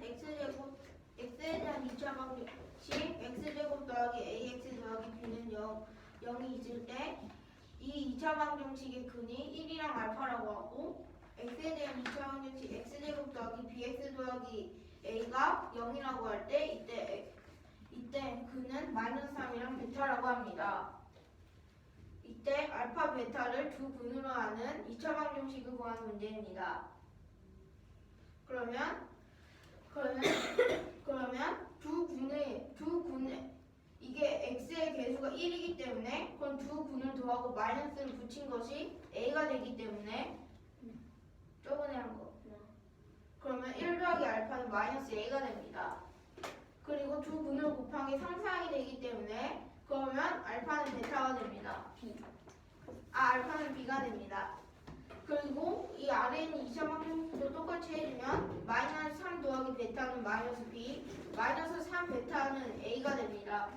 x에 대한 2차 방정식 x제곱 더하기 ax 더하기 b는 0이 있을 때 이 2차 방정식의 근이 1이랑 알파라고 하고 x에 대한 2차 방정식 x제곱 더하기 bx 더하기 a가 0이라고 할 때 이때 근은 마이너스 3이랑 베타라고 합니다. 이때 알파 베타를 두 근으로 하는 2차 방정식을 구하는 문제입니다. 그러면 두 군에 이게 x의 개수가 1이기 때문에 그럼 두 군을 더하고 마이너스를 붙인 것이 a가 되기 때문에 저번에 한 거. 그러면 1 더하기 알파는 마이너스 a가 됩니다. 그리고 두 군을 곱한 게 상수항이 되기 때문에 그러면 알파는 베타가 됩니다. 알파는 b가 됩니다. 그리고 이 아래에 있는 2차 방정식도 똑같이 해주면 마이너스 3 더하기 베타는 마이너스 b, 마이너스 3 베타는 a가 됩니다.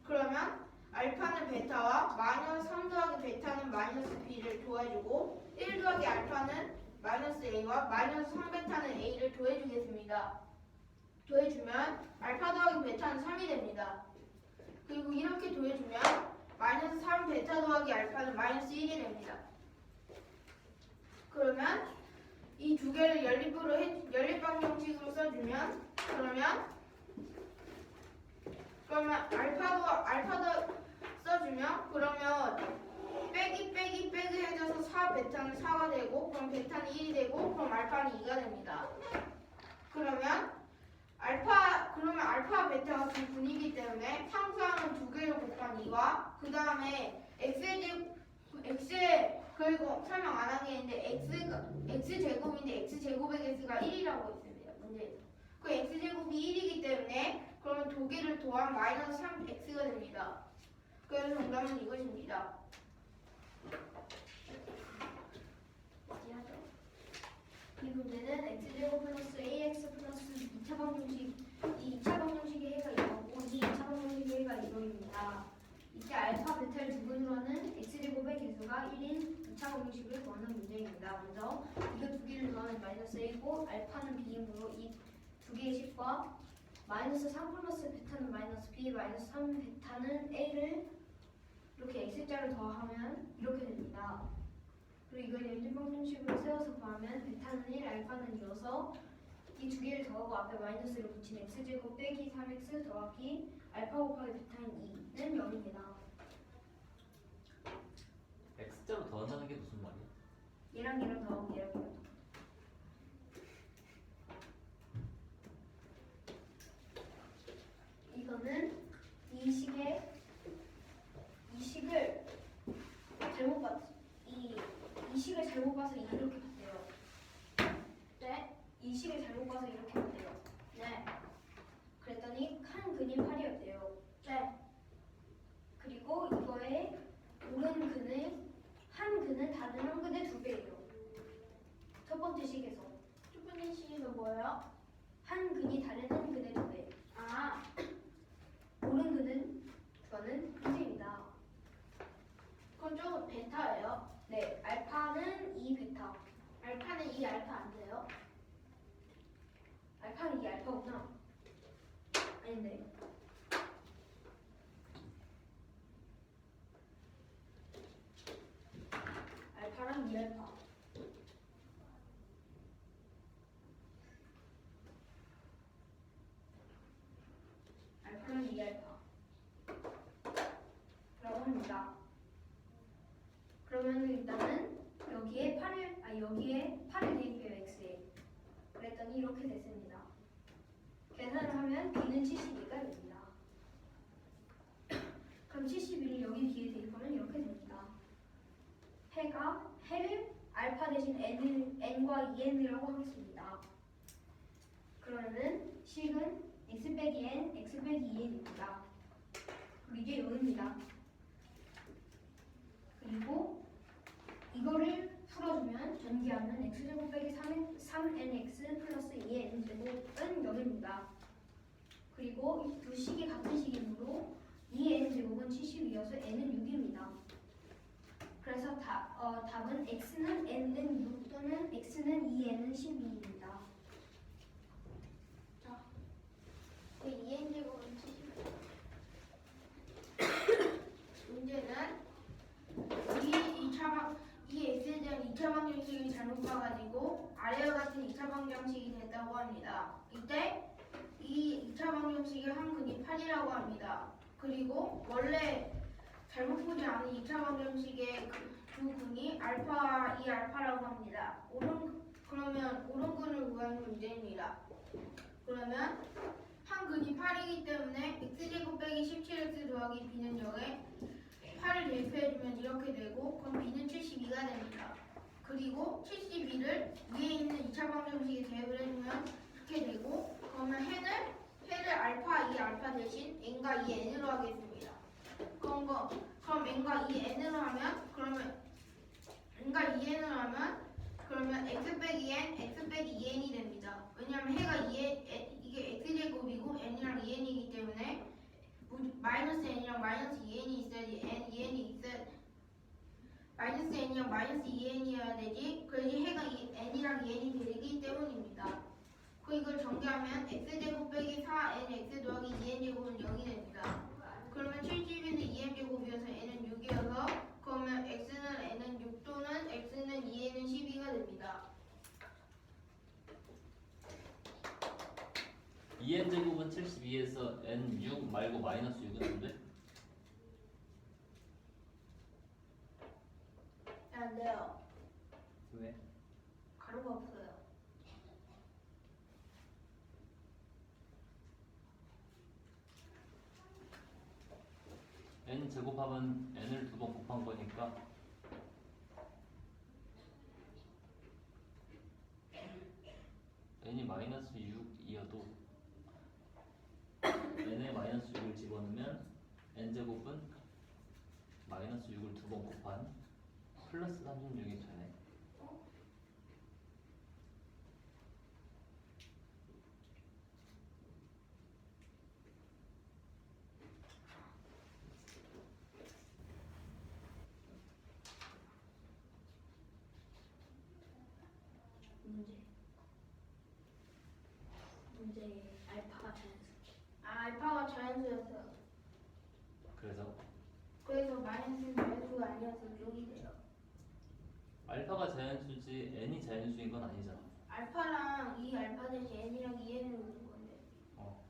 그러면 알파는 베타와 마이너스 3 더하기 베타는 마이너스 b를 더해주고 1 더하기 알파는 마이너스 a와 마이너스 3 베타는 a를 더해주겠습니다. 더해주면 알파 더하기 베타는 3이 됩니다. 그리고 이렇게 더해주면 마이너스 3 베타 더하기 알파는 마이너스 1이 됩니다. 그러면 이 두 개를 연립방정식으로 써주면 알파도 써주면 그러면 빼기 해줘서 4 베타는 4가 되고 그럼 베타는 1이 되고 그럼 알파는 2가 됩니다. 그러면 알파 베타가 두 분이기 때문에 상수항은 두 개를 곱한 2와 그 다음에 그리고 설명 안 한 게 있는데 x제곱인데 x제곱의 개수가 1이라고 있습니다. 문제. 그 x제곱이 1이기 때문에 그러면 두 개를 더한 마이너스 3x가 됩니다. 그래서 정답은 이것입니다. 이 문제는 x제곱 플러스 ax 플러스 2차 방정식, 이 2차 방정식의 해가 이거고 이 2차 방정식의 해가 이거입니다. 이때 알파 베타를 두 분으로 하는 x제곱의 개수가 1인 2차 방정식을 구하는 문제입니다. 먼저 이거 두 개를 더하면 마이너스 a고 알파는 b이므로 이 두 개의 식과 마이너스 3 플러스 베타는 마이너스 b, 마이너스 3 베타는 a를 이렇게 x자를 더하면 이렇게 됩니다. 그리고 이걸 연립방정식으로 세워서 구하면 베타는 1, 알파는 2여서 이 두 개를 더하고 앞에 마이너스를 붙인 x제곱 빼기 3x 더하기 알파 곱하기 베타인 2는 0입니다. x자로 더한다는 게 무슨 말이야? 얘랑 얘랑 더하고 얘랑 얘랑 더하고 이거는 이 식을 잘못 봤지. 이 식을 잘못 봐서 이렇게 봤대요. 네? 이 식을 잘못 봐서 이렇게 봤대요. 네. 그랬더니 한 근이 8이었대요. 네. 그리고 이거의 오른 근을 한 근은 다른 한 근의 2배예요. 첫 번째 식에서 첫 번째 식은 뭐예요? 한 근이 다른 한 근의 2배. 아, 오른 근은 그거는 문제입니다. 그럼 저거 베타예요? 네, 알파는 2 베타. 알파는 2 알파 안 돼요? 알파는 2 알파구나. 아닌데. 알파랑 2 알파. 알파는 2 알파. 라고 합니다. 그러면 일단은 여기에 8을 대입해요, x에. 그랬더니 이렇게 됐습니다. 계산을 하면 b는 72가 됩니다. 그럼 71을 여기 b에 대입하면 이렇게 됩니다. 해를 알파 대신 n과 2n이라고 하겠습니다. 그러면은 식은 x 빼기 n, x 빼기 2n입니다. 이게 0입니다. 그리고 이거를 풀어주면 전개하면 x제곱 빼기 3nx 플러스 2n제곱은 0입니다. 그리고 이 두 식이 같은 식이므로 2n제곱은 72여서 n은 6입니다. 그래서 답은 x는 n은 6 또는 x는 2n은 12입니다. 방정식이 됐다고 합니다. 이때 이 2차 방정식의 한 근이 8이라고 합니다. 그리고 원래 잘못 보지 않은 2차 방정식의 두 근이 알파, 이 알파라고 합니다. 그러면 오른근을 구하는 문제입니다. 그러면 한 근이 8이기 때문에 x제곱 빼기 17x 더하기 b는 0에 8을 대입해주면 이렇게 되고 그럼 b는 72가 됩니다. 그리고 72를 위에 있는 2차 방정식에 대입을 해주면 이렇게 되고 그러면 해를 알파 2 알파 대신 n과 2 n으로 하겠습니다. 그럼 n과 2 n으로 하면 n과 2 n으로 하면 그러면 x 빼기 n, x 빼기 2n이 됩니다. 왜냐하면 해가 이게 x제곱이고 n이랑 2n이기 때문에 마이너스 n이랑 마이너스 2n이 있어야지 마이너스 n이랑 마이너스 2n이어야 되지. 그래야지 해가 n이랑 2n이 되기 때문입니다. 이걸 전개하면 x제곱 빼기 4n x 더하기 2n제곱은 0이 됩니다. 그러면 70에는 2n제곱이어서 n은 6이어서 그러면 x는 n은 6 또는 x는 2n은 12가 됩니다. 2n 제곱은 72에서 n 6 말고 마이너스 6은 돼? 안 돼요. 왜? 가루가 없어요. n 제곱하면 n을 두 번 곱한 거니까 n이 마이너스 6이어도 n에 마이너스 6을 집어넣으면 n제곱은 마이너스 6을 두 번 곱한 플러스 36이 되네. 문제 알파가 자연수. 알파가 자연수였어요. 그래서 마이너스는 자연수가 아니어서 6이 돼요. 알파가 자연수지 n이 자연수인 건 아니잖아. 알파랑 이 알파 대신 n이랑 2n을 오는 건데. 어.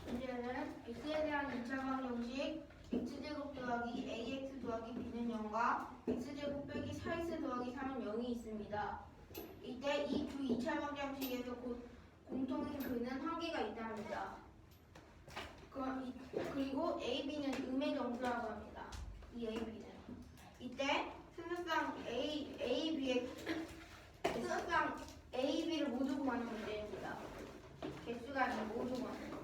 문제는 x에 대한 2차 방정식 x제곱 더하기 ax 더하기 b는 0과 x제곱 빼기 4x 더하기 3은 0이 있습니다. 이때 이 두 2차 방정식에서 공통인 근은 한 개가 있답니다. 그리고 AB는 음의 정수라고 합니다. 이 AB는 이때 순서상 AB를 모두 구하는 문제입니다. 개수가 아닌 모두 구하는 거.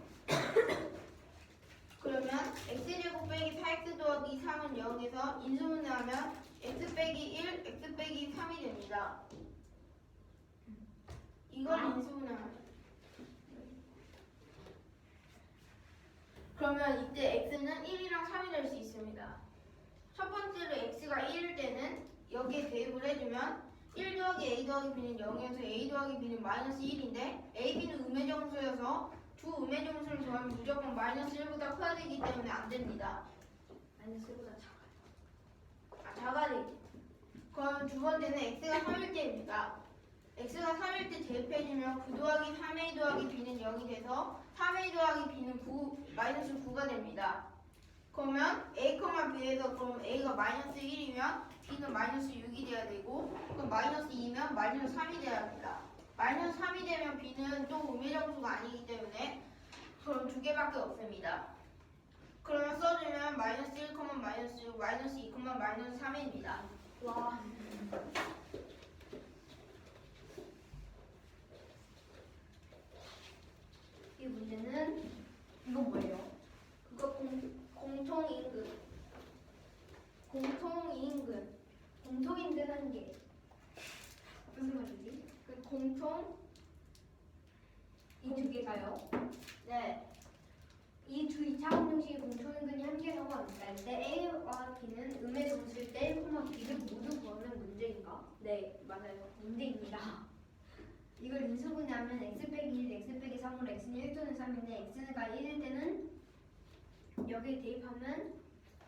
그러면 x제곱 빼기 4x 더하기 3은 0에서 인수분해하면 x 빼기 1, x 빼기 3이 됩니다. 이걸 인수분해하면 그러면 이때 x는 1이랑 3이 될 수 있습니다. 첫 번째로 x가 1일 때는 여기에 대입을 해주면 1 더하기 a 더하기 b는 0이어서 a 더하기 b는 마이너스 1인데 a, b는 음의 정수여서 두 음의 정수를 더하면 무조건 마이너스 1보다 커야 되기 때문에 안 됩니다. 마이너스 1보다 작아요. 작아야 되지. 그럼 두 번째는 x가 3일 때입니다. x가 3일 때 대입해주면 9 더하기 3a 더하기 b는 0이 돼서 3a 더하기 b는 9, 마이너스 9가 됩니다. 그러면 a, b에서 그럼 a가 마이너스 1이면 b는 마이너스 6이 돼야 되고 그럼 마이너스 2면 마이너스 3이 돼야 합니다. 마이너스 3이 되면 b는 또 음의 정수가 아니기 때문에 그럼 두 개밖에 없습니다. 그러면 써주면 마이너스 1, 마이너스 6, 마이너스 2, 마이너스 3입니다. 와. 이 문제는 이거 뭐예요? 그거 공통인근. 공통인근 게 무슨 말이지? 그 공통 이 두 개가요? 네. 이 두 2차 방정식의 공통인근이 한 개라고 합니다. 이때 A와 B는 음의 정수일 때 1, B를 모두 구하는 문제인가? 네, 맞아요. 문제입니다. 이걸 인수분해하면 x 빼기 1, x 빼기 3으로 x는 1 또는 3인데 x가 1일 때는 여기에 대입하면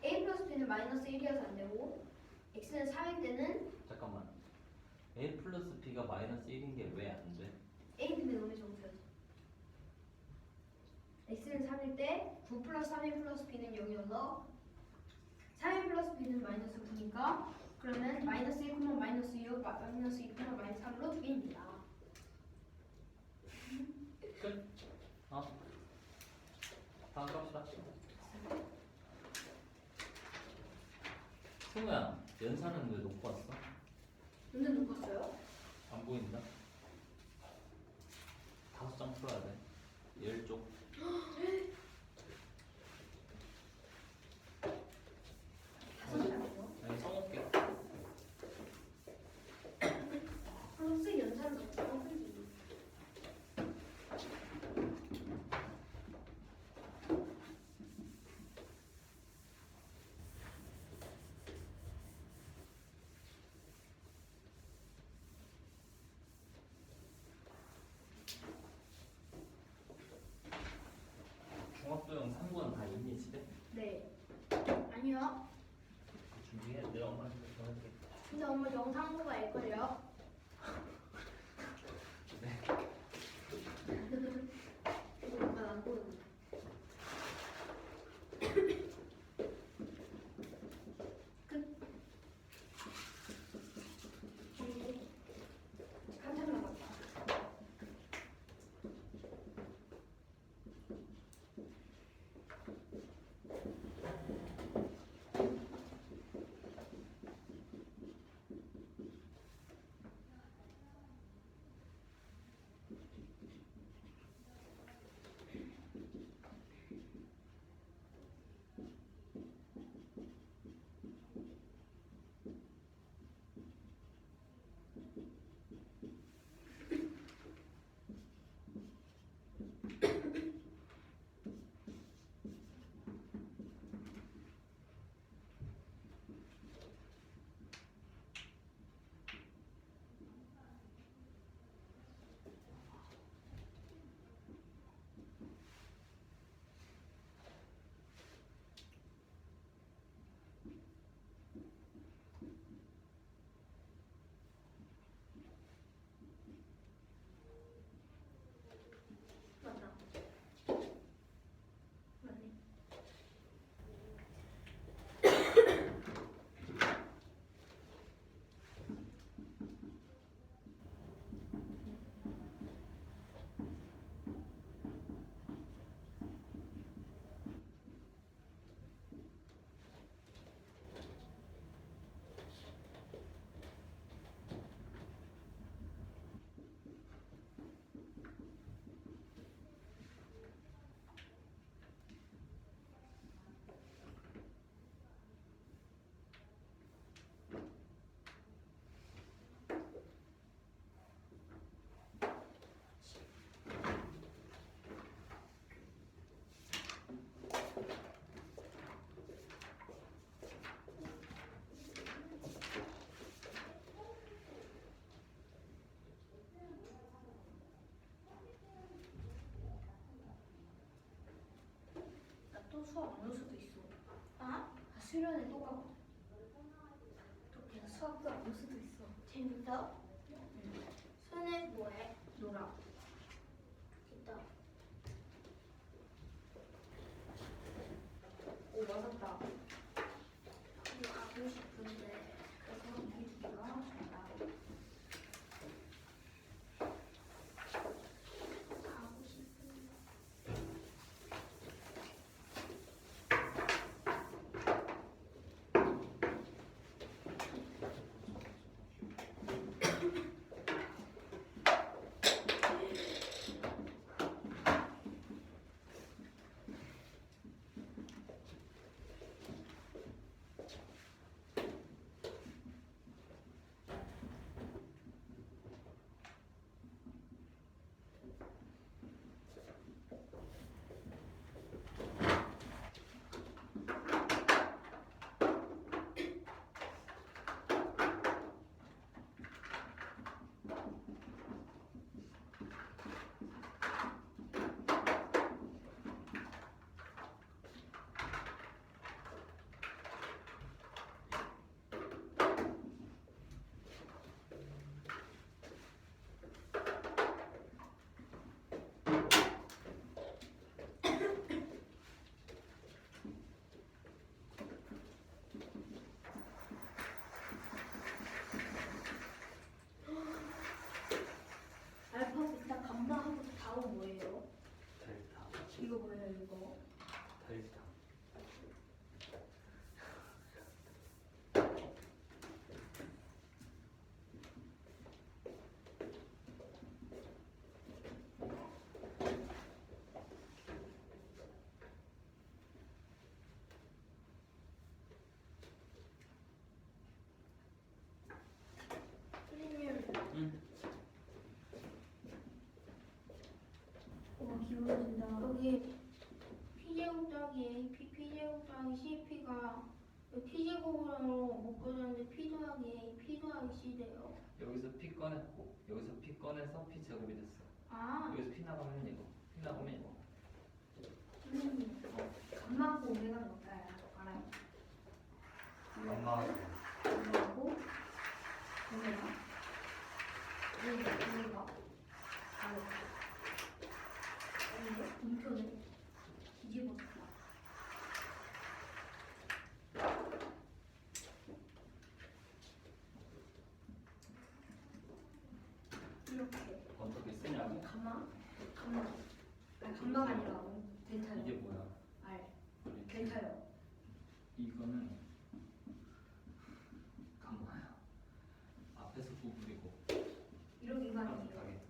a 플러스 b는 마이너스 1이어서 안 되고 x는 3일 때는 잠깐만. a 플러스 b가 마이너스 1인 게 왜 안 돼? a, b는 음의 정수여서 x는 3일 때 9 플러스 3a 플러스 b는 0이어서 3a 플러스 b는 마이너스 9니까 그러면 마이너스 1, 마이너스 6, 마이너스 2, 마이너스 3로 비입니다. 끝. 다음 갑시다. 승우야, 연산은 왜 놓고 왔어? 완전 높았어요? 안 보인다. 5장 풀어야 돼. 10쪽. 다섯 장이요? 아니, 써놓을게. 플러스 연산을 넣고 풀기. 중학도형 3권 다 있니 집에? 네. 아니요. 준비해. 내가 엄마한테 전할게. 근데 엄마 영상 보고 알걸요? 네. 이거 엄마 안 보는 끝. 한참 남았다. 맞나? 맞네. 나 또 수업 안 올 수도 있어. 아? 수련회 또 가고. 또 그냥 수학도 안 올 수도 있어. 재밌어? 손에 뭐해? 놀아. 있다. 오 맞았다. 이거 가고 싶은데. 그래서 이 두 개가 맞다. 가고 싶은데. 응. 기울어진다. 여기 P제곱 더하기 AP, P제곱 더하기 CP가 T제곱으로 묶어졌는데 P 더하기 A, P 더하기 C 돼요. 여기서 P 꺼냈고 여기서 P 꺼내서 P 제곱이 됐어. 아, 여기서 P 나가면 이거. P 나가면 이거. 선생님, 감마하고 오메가는 어때요? 알아요? 엄마가 감마하고 오메가? 오메가? 알아요. 아닌데? 분표네? 뒤집었다. 이렇게. 어떻게 쓰냐고? 감마? 감마. 아니, 감마가 아니라 델타요. 이게 뭐야? 알. 델타요. 이거는 감마야. 앞에서 구부리고 이렇게 이거 아니에요. 따뜻하게.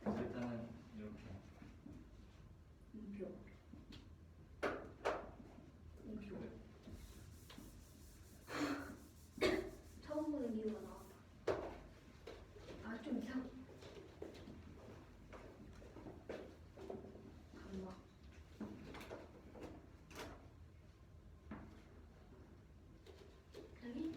그래서 일단은 이렇게 이표. 이표. 처음 보는 이유가 나왔다. 아, 좀 이상. 감마. 여기?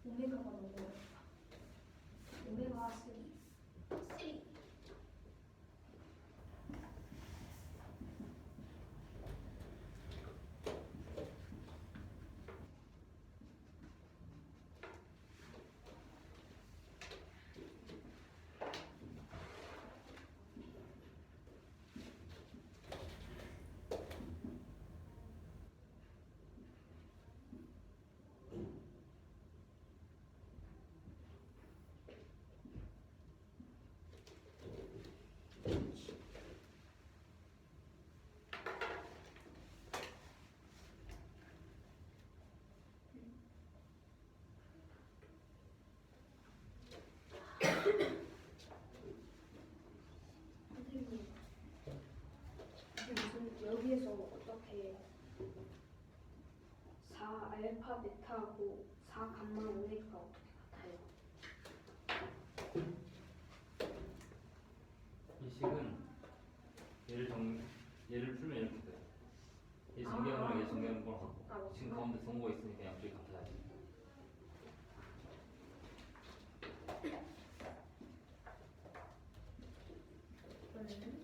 오메가가 너무 어렵다. 오메가 3. 3. 선생님, 이게 무슨 여기에서 어떻게 4 알파 베타하고 4 감마 오메가가 어떻게 같아요? 이 식은 얘를 풀면 이렇게 돼. 얘 정개형으로 얘 정개형으로 갖고 지금 가운데 동호가 있으니까 양쪽이 같아야지. 이거는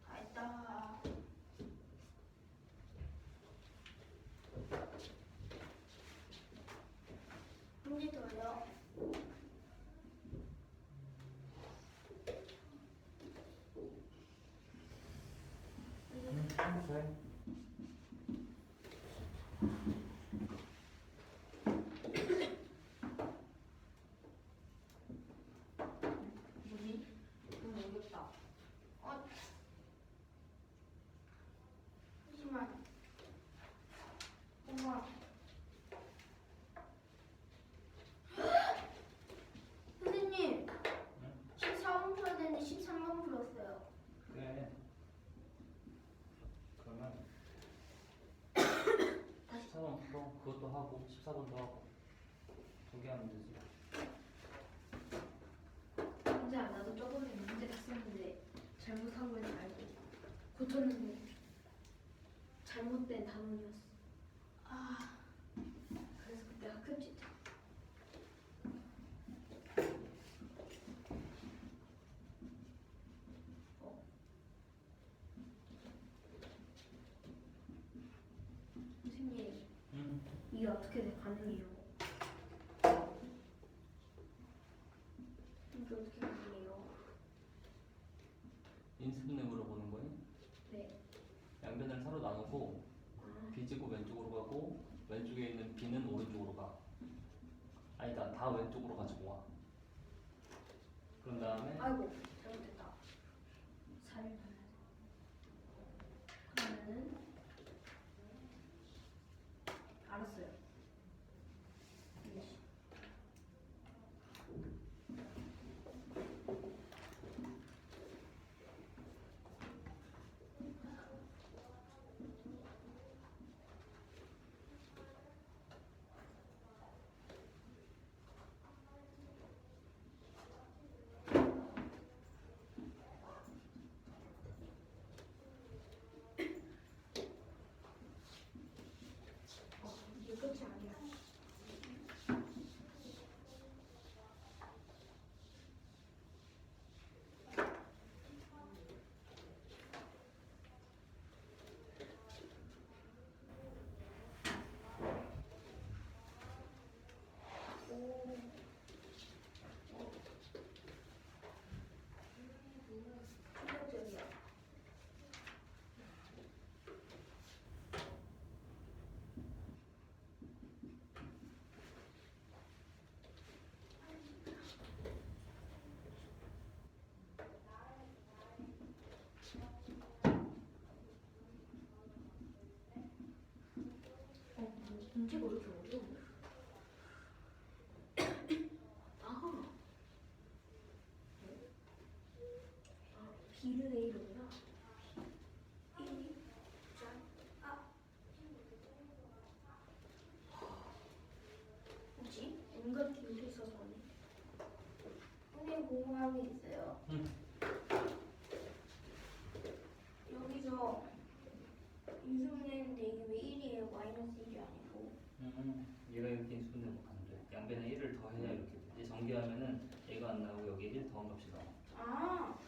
다 했다. 문제 더요. 뭐지? 너무 어렵다. 어, 14번 더 하고 두 개 하면 되지. 진짜 나도 저번에 문제 봤었는데 잘못한 건 알고 고쳤는데 잘못된 단원이었어. 아, 그래서 그때 학급 진짜. 선생님, 이게 어떻게 돼 가능해요? 이게 어떻게 가능해요? 인수분해 물어보는 거니? 네. 양변을 서로 나누고 아, B지구 왼쪽으로 가고 왼쪽에 있는 B는 오른쪽으로 가. 아니다, 다 왼쪽으로 가지고 와. 그런 다음에 아이고 잘못됐다. 4를 발라야 돼. 그러면은 알았어요. 이씨. 이게 끝이 아니야. 오. 충격적이야. 문제가 왜 이렇게 어려워? 아하. 아, B를 A로구나. 1, 짠, 아. 뭐지? 온갖 기울이 있어서 그러네. 선생님 궁금한 게 있어요. 여기서 인수분해했는데 이게 왜 1이에요? 마이너스 1이 아니고. 얘가 이렇게 인수분해 못 하는데 양변에 1을 더해야 이렇게 되지. 전개하면은 얘가 안 나오고 여기에 1 더한 값이 나와. 아,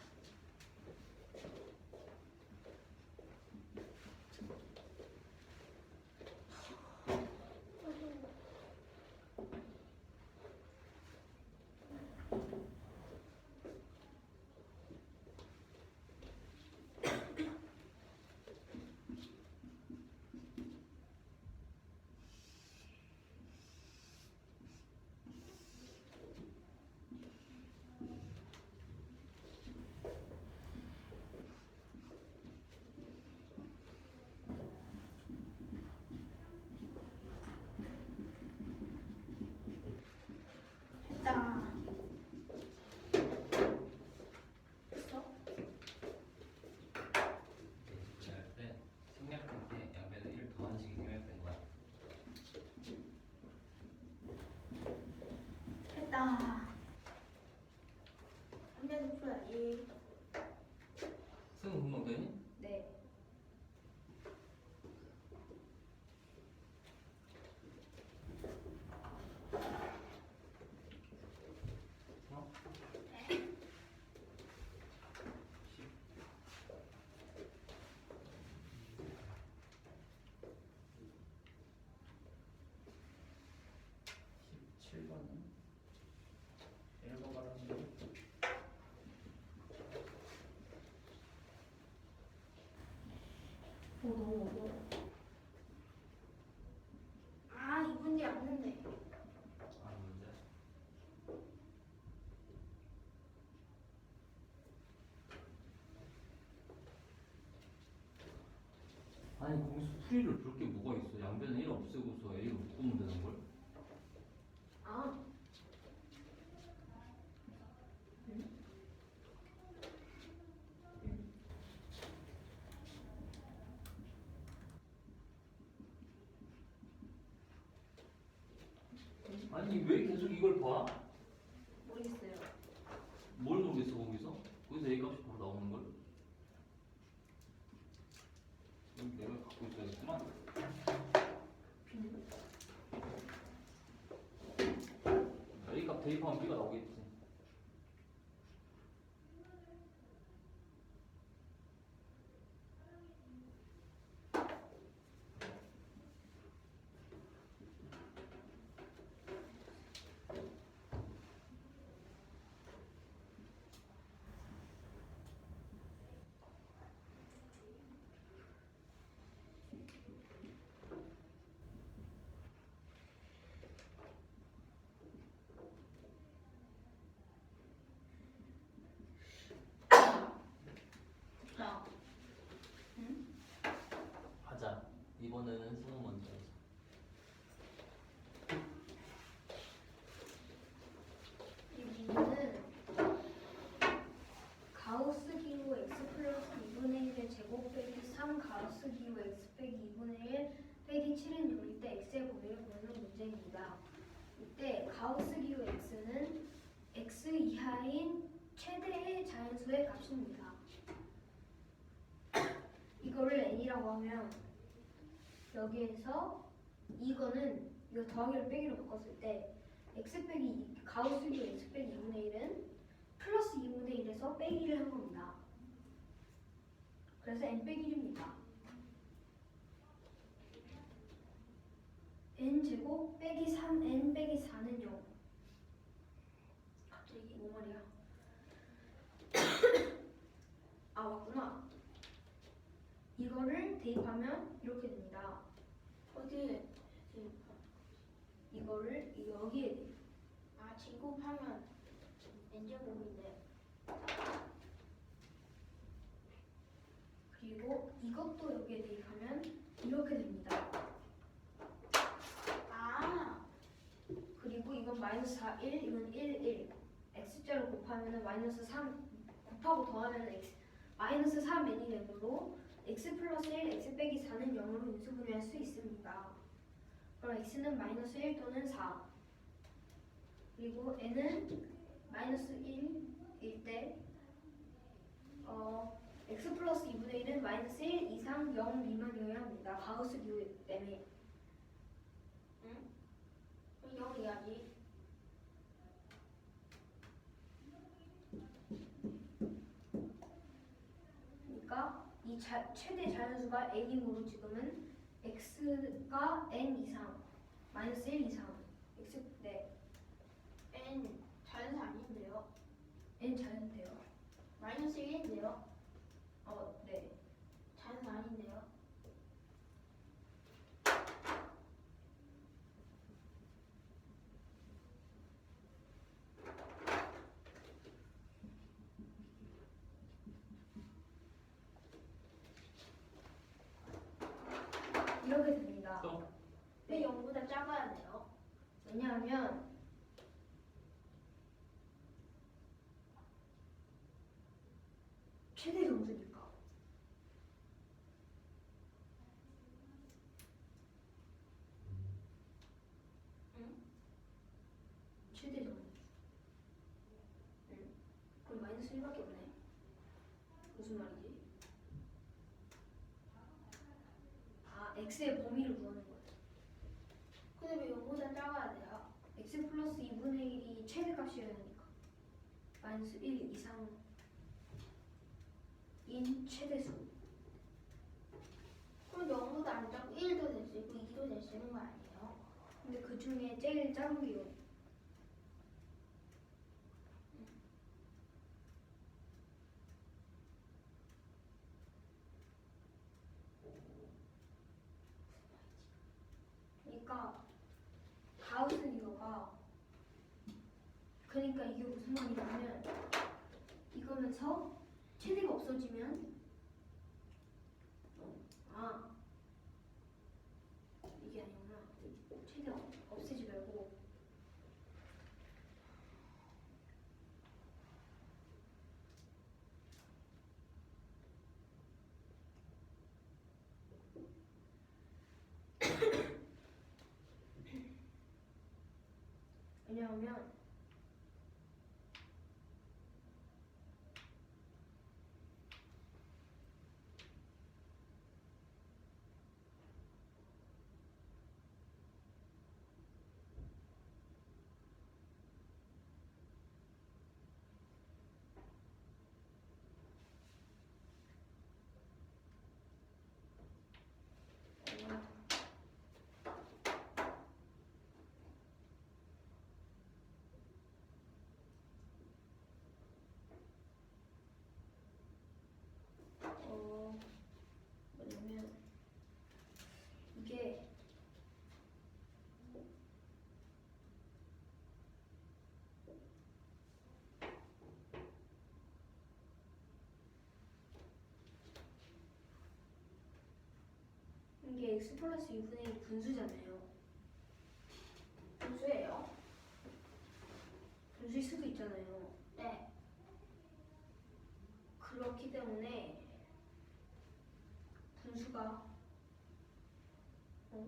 됐다. 됐어? 인수분해할 때 생략할 때 양변에 1 더하는 식이 생략된 거야. 됐다. 문제도 풀어야지. 승은 금방 되니? 네. 어? 17번은 1번 말하는 거. 너무 어려워. 아, 이 문제 맞는데. 아, 문제. 아니 거기서 풀이를 볼 게 뭐가 있어? 양변에 1 없애고서 A로 묶으면 되는 걸? 아. 아니 왜 계속 이걸 봐? 모르겠어요. 뭘 모르겠어 거기서? 거기서 A 값이 바로 나오는 걸? 내가 갖고 있어야겠구만. B는 A 값 대입하면 B가 나오겠지. 자, 하자. 이번에는 승우 먼저 해서. 이 문제는 가우스 기호 x 플러스 2분의 1의 제곱 빼기 3 가우스 기호 x 빼기 2분의 1 빼기 7은 0일 때 x의 범위를 구하는 문제입니다. 이때 가우스 기호 x는 x 이하인 최대의 자연수의 값입니다. 이거를 n이라고 하면 여기에서 이거는 이거 더하기를 빼기로 바꿨을 때 x 빼기 가우스 기호 x 빼기 2분의 1은 플러스 2분의 1에서 빼기를 한 겁니다. 그래서 n 빼기 1입니다. n 제곱 빼기 3n 빼기 4는 0. 갑자기 뭐 말이야? 아 맞구나. 이거를 대입하면 이렇게 됩니다. 어디? 이거를 여기에 대입. 아, 제곱하면 n제곱인데 그리고 이것도 여기에 대입하면 이렇게 됩니다. 아, 그리고 이건 마이너스 4, 1, 이건 1, 1. x자로 곱하면은 마이너스 3 곱하고 더하면은 x 마이너스 3n이 되므로 x 플러스 1, x 빼기 4는 0으로 인수분해할 수 있습니다. 그럼 x는 마이너스 1 또는 4 그리고 n은 마이너스 1일 때 x 플러스 2분의 1은 마이너스 1 이상 0 미만이어야 합니다. 가우스 기호 때문에. 그럼 0이야지. 그러니까 이 최대 자연수가 n이므로 지금은 x가 n 이상 마이너스 1 이상 x 네 n 자연수 아닌데요. n 자연수돼요. 마이너스 1인데요. 네. 자연수 아닌데요. 이렇게 됩니다. 또 왜 0보다 작아야 돼요? 왜냐하면 최대 점수니까. 최대 점수. 그럼 마이너스 1밖에 없네. 무슨 말이지? 아, x의 범위를 구하는 거예요. 근데 왜 0보다 작아야 돼요? x 플러스 2분의 1이 최대값이어야 하니까. 마이너스 1 이상인 최대수. 그럼 0보다 안 작고 1도 될 수 있고 2도 될 수 있는 거 아니에요? 근데 그 중에 제일 작은 게 0. 그러니까 가우스 기호가 그러니까 이게 무슨 말이냐면 이거면서 최대가 없어지면 아 이게 아니구나. 최대가 없애지 말고 이게 x 플러스 2분의 1 분수잖아요. 분수예요. 분수일 수도 있잖아요. 네. 그렇기 때문에 분수가 뭐?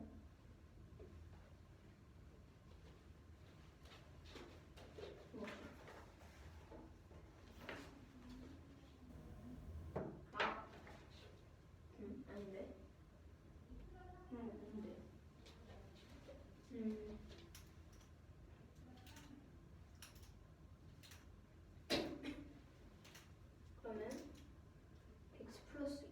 아, 아닌데? 아닌데? 그러면 x 플러스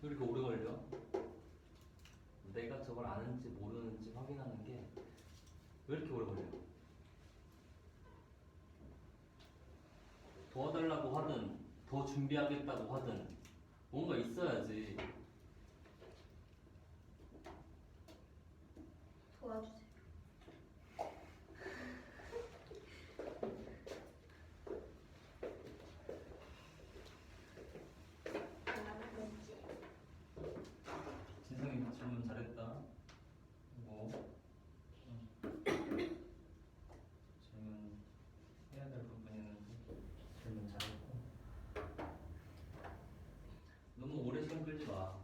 왜 이렇게 오래 걸려? 내가 저걸 아는지 모르는지 확인하는 게 왜 이렇게 오래 걸려? 도와달라고 하든 더 준비하겠다고 하든 뭔가 있어야지. 도와주세요. 뭐라고 그랬지? 진성이 질문 잘했다. 뭐 질문 해야 될 부분이 있는데 질문 잘했고. 너무 오래 시간 끌지 마.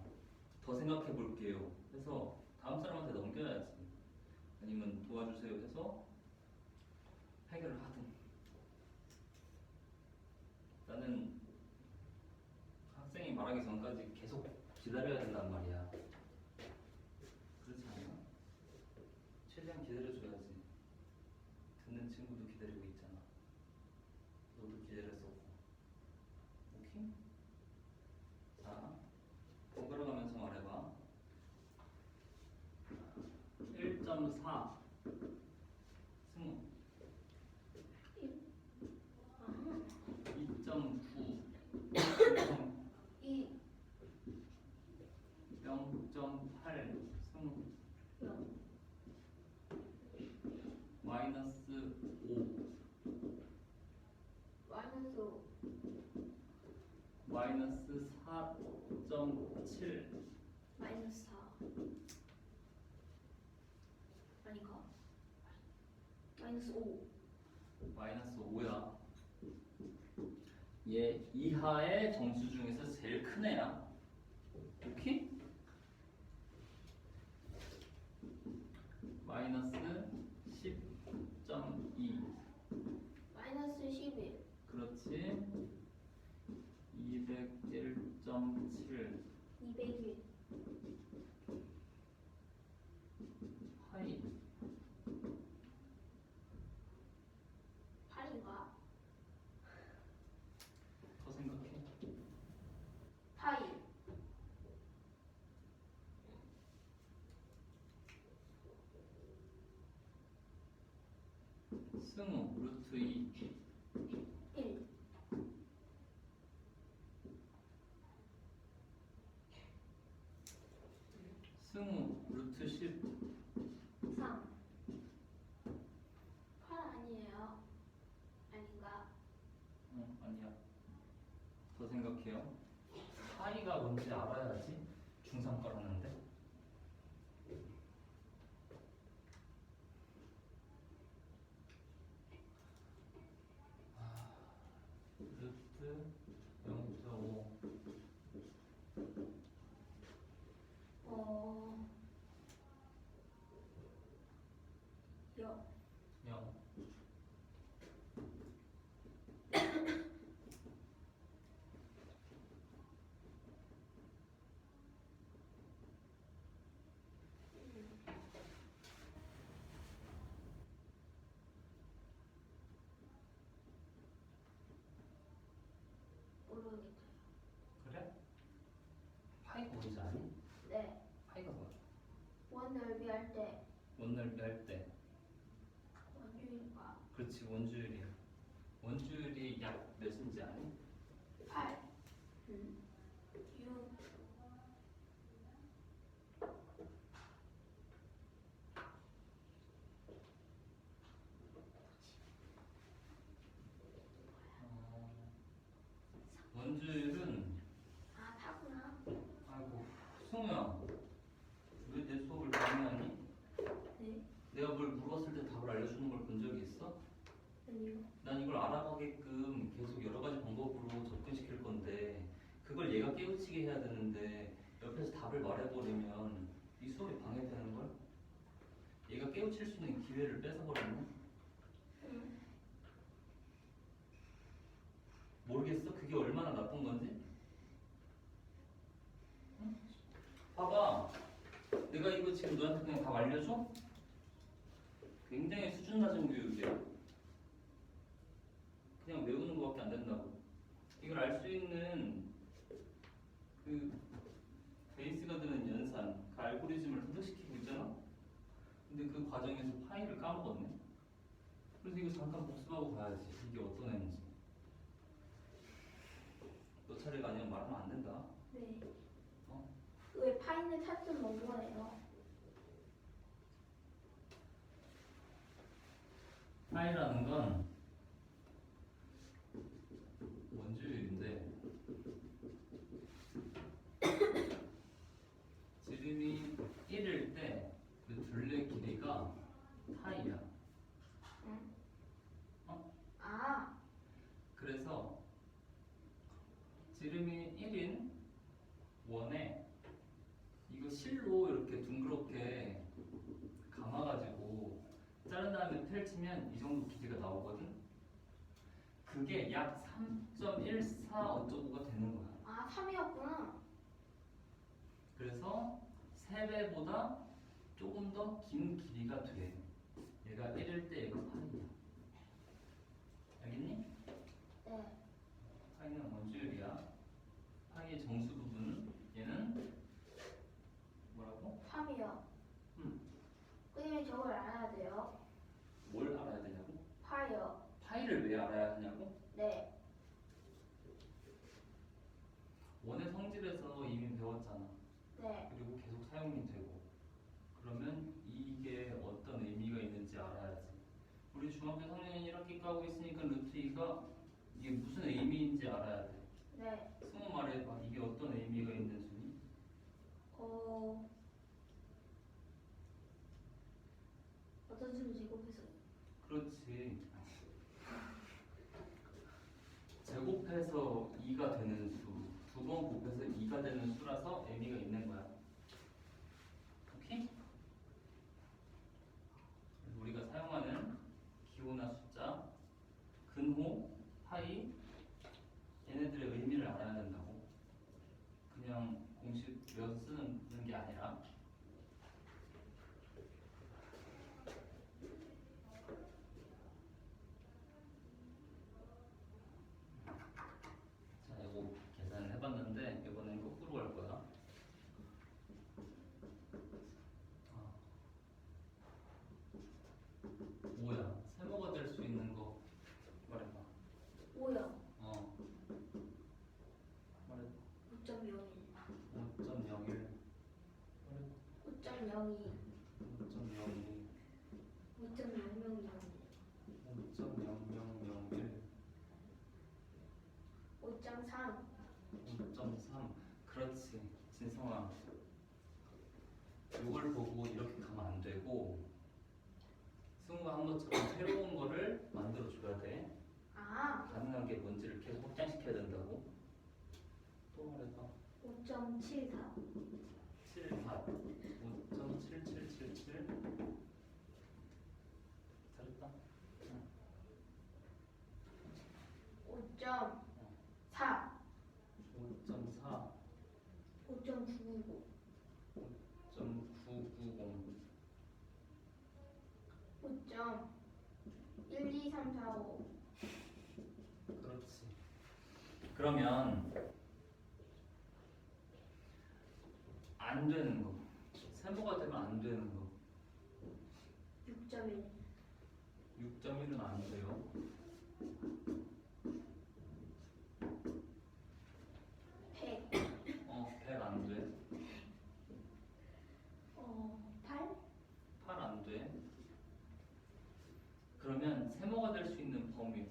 더 생각해 볼게요. 해서 다음 사람한테 넘겨야지. 아니면 도와주세요 해서 해결을 하든. 나는 학생이 말하기 전까지 계속 기다려야 된단 말이야. 그렇지 않나? 최대한 기다려줘야지. 듣는 친구도 기다리고 있잖아. 너도 기다렸었고. 오케이? 자, 번갈아 가면서 말해봐. 1.4 승우 2.9 이 0.8 승우 마이너스 5 마이너스 5. 마이너스 4.7 마이너스 4. 아닌가? 마이너스 5. 마이너스 5야. 얘 이하의 정수 중에서 제일 큰 애야. 오케이? 마이너스 10.2 마이너스 11. 그렇지. 201.7 201. 파이 8인가? 더 생각해. 파이. 승우 루트 2 1. 승우 루트 10 3. 8 아니에요. 아닌가? 아니야. 더 생각해요. 파이가 뭔지 알아야지. 중3 깔았는데. 루트 0.5 어. 0. 0 모르겠어요. 그래? 파이가 뭔지 아니? 네. 파이가 뭐야? 원 넓이 할 때 원넓이 할 때. 원주인가? 그렇지, 원주율이야. 원주율이 약 몇인지 아니? 8. 6. 원주율은 아, 다구나. 아이고 승우야 왜 내 수업을 방해하니? 네. 내가 뭘 물었을 때 답을 알려주는 걸 본 적이 있어? 아니요. 난 이걸 알아가게끔 계속 여러 가지 방법으로 접근시킬 건데 그걸 얘가 깨우치게 해야 되는데 옆에서 답을 말해버리면 이 수업이 방해되는 걸? 얘가 깨우칠 수 있는 기회를 뺏어버리네? 모르겠어? 그게 얼마나 나쁜 건지? 응? 봐봐. 내가 이거 지금 너한테 그냥 다 알려줘? 굉장히 수준 낮은 교육이야. 그냥 외우는 거밖에 안 된다고. 이걸 알 수 있는 그 이거 잠깐 복습하고 가야지. 이게 어떤 애인지. 너 차례가 아니면 말하면 안 된다. 네. 어? 왜 파이는 찾던 뭐뭐예요? 파이라는 건 원주율인데 지름이 1일 때 그 둘레 길이가 파이야. 아, 그래서 지름이 1인 원에 이거 실로 이렇게 둥그렇게 감아가지고 자른 다음에 펼치면 이 정도 길이가 나오거든. 그게 약 3.14 어쩌고가 되는 거야. 아 3이었구나. 그래서 3배보다 조금 더 긴 길이가 돼. 얘가 1일 때 얘가 파이야. 알겠니? 네. 파이는 원주율이야. 파이의 정수 부분은 얘는 뭐라고? 3이요. 음. 선생님 저걸 알아야 돼요. 뭘 알아야 되냐고? 파이요. 파이를 왜 알아야 하냐고? 네. 원의 성질에서 이미 배웠잖아. 네. 그리고 계속 사용이 되고. 그러면 이게 어떤 의미가 있는지 알아야지. 우리 중학교 3학년 1학기 까고 있으니까 루트 2가 이게 무슨 의미인지 알아야 돼. 네. 승우 말해봐. 이게 어떤 의미가 있는지. 어떤 수를 제곱해서 그렇지. 제곱해서 2가 되는 수. 두 번 곱해서 2가 되는 수라서 의미가 있는 거야. 오케이? 그래서 우리가 사용하는 기호나 숫자, 근호, 파이 얘네들의 의미를 알아야 된다고. 그냥 공식 외워서 쓰는 게 아니라. 자, 이거 계산을 해봤는데 이번엔 거꾸로 갈 거야. 뭐야? 세모가 될 수 있는 거 말해봐. 5요. 말해봐. 5.01. 5.01. 5.02. 5.02. 5.0001. 5.0001. 5.3. 5.3. 그렇지. 진성아. 이걸 보고 이렇게 가면 안 되고 승우가 한 것처럼 새로운 거를 만들어 줘야 돼. 아, 가능한 게 뭔지를 계속 확장시켜야 된다고. 또 말해봐. 5.74. 74. 5.7777. 잘했다. 5.4. 5.4. 5.999. 5.990. 5.12345. 그렇지. 그러면 안 되는 거. 세모가 되면 안 되는 거. 6.1. 6.1은 안 돼요. 100. 100 안 돼. 8. 8 안 돼. 그러면 세모가 될 수 있는 범위.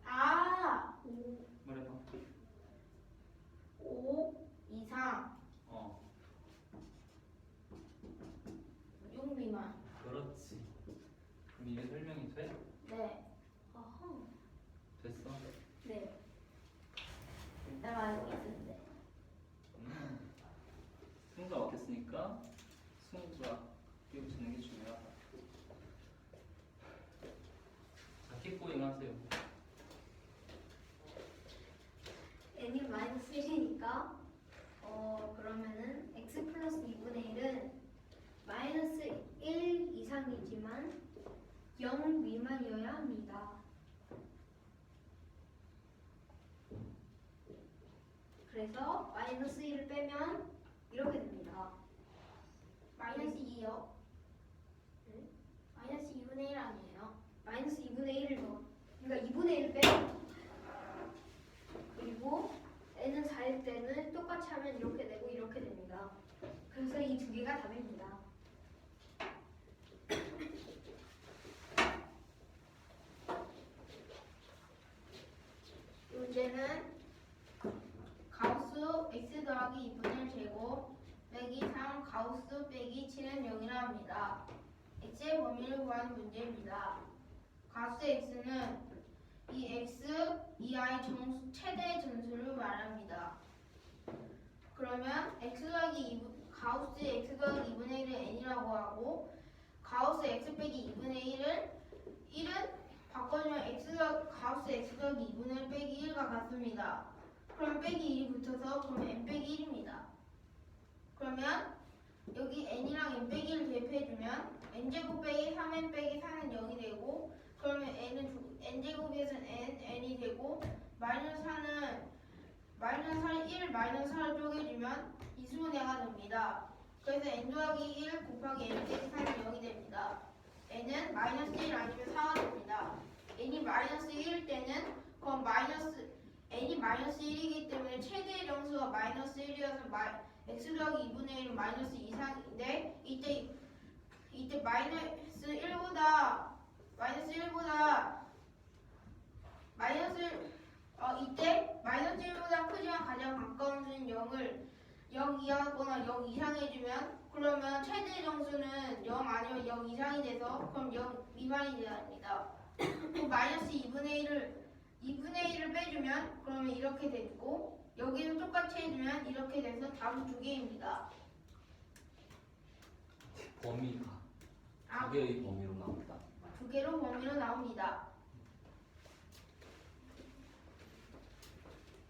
아, 5. 말해봐. 5 이상. 6 미만. 그렇지. 그럼 이게 설명이 돼? 네. 어허. 됐어? 네. 일단 알고 있는데. 승우가 맡겼으니까 승우가 끼우치는 게 중요하다. 자, 킥고잉 하세요. n이 마이너스 1이니까 그러면은 x 플러스 2분의 1은 마이너스 1 이상이지만 0 미만이어야 합니다. 그래서 마이너스 1을 빼면 이렇게 됩니다. 마이너스 2요. 네? 마이너스 2 하면 이렇게 되고 이렇게 됩니다. 그래서 이 두 개가 답입니다. 문제는 가우스 x 더하기 2분의 1 제곱 빼기 3 가우스 빼기 7은 0이라 합니다. x의 범위를 구하는 문제입니다. 가우스 x는 이 x, 이 i 최대 전수를 말합니다. 그러면 가우스 x 더하기 2분의 1을 n이라고 하고 가우스 x 빼기 2분의 1은 바꿔주면 가우스 x 더하기 2분의 1 빼기 1과 같습니다. 그럼 빼기 1이 붙어서 그럼 n 빼기 1입니다. 그러면 여기 n이랑 n 빼기 1 대입해주면 n제곱 빼기 3n 빼기 4는 0이 되고 그러면 n제곱에서는 n이 되고 마이너스 4는 마이너스 4를 1 마이너스 4를 쪼개주면 이수분해가 됩니다. 그래서 n 더하기 1 곱하기 n 빼기 4는 0이 됩니다. n은 마이너스 1 아니면 4가 됩니다. n이 마이너스 1일 때는 그럼 n이 마이너스 1이기 때문에 최대 정수가 마이너스 1이어서 x 더하기 2분의 1은 마이너스 이상인데 이때 마이너스 1보다 크지만 가장 가까운 수인 0 이하거나 0 이상해주면 그러면 최대 정수는 0 아니면 0 이상이 돼서 그럼 0 미만이 돼야 합니다. 마이너스 2분의 1을 빼주면 그러면 이렇게 되고 여기는 똑같이 해주면 이렇게 돼서 답은 2개입니다. 범위가 두 개의 범위로 나옵니다. 2개로 범위로 나옵니다.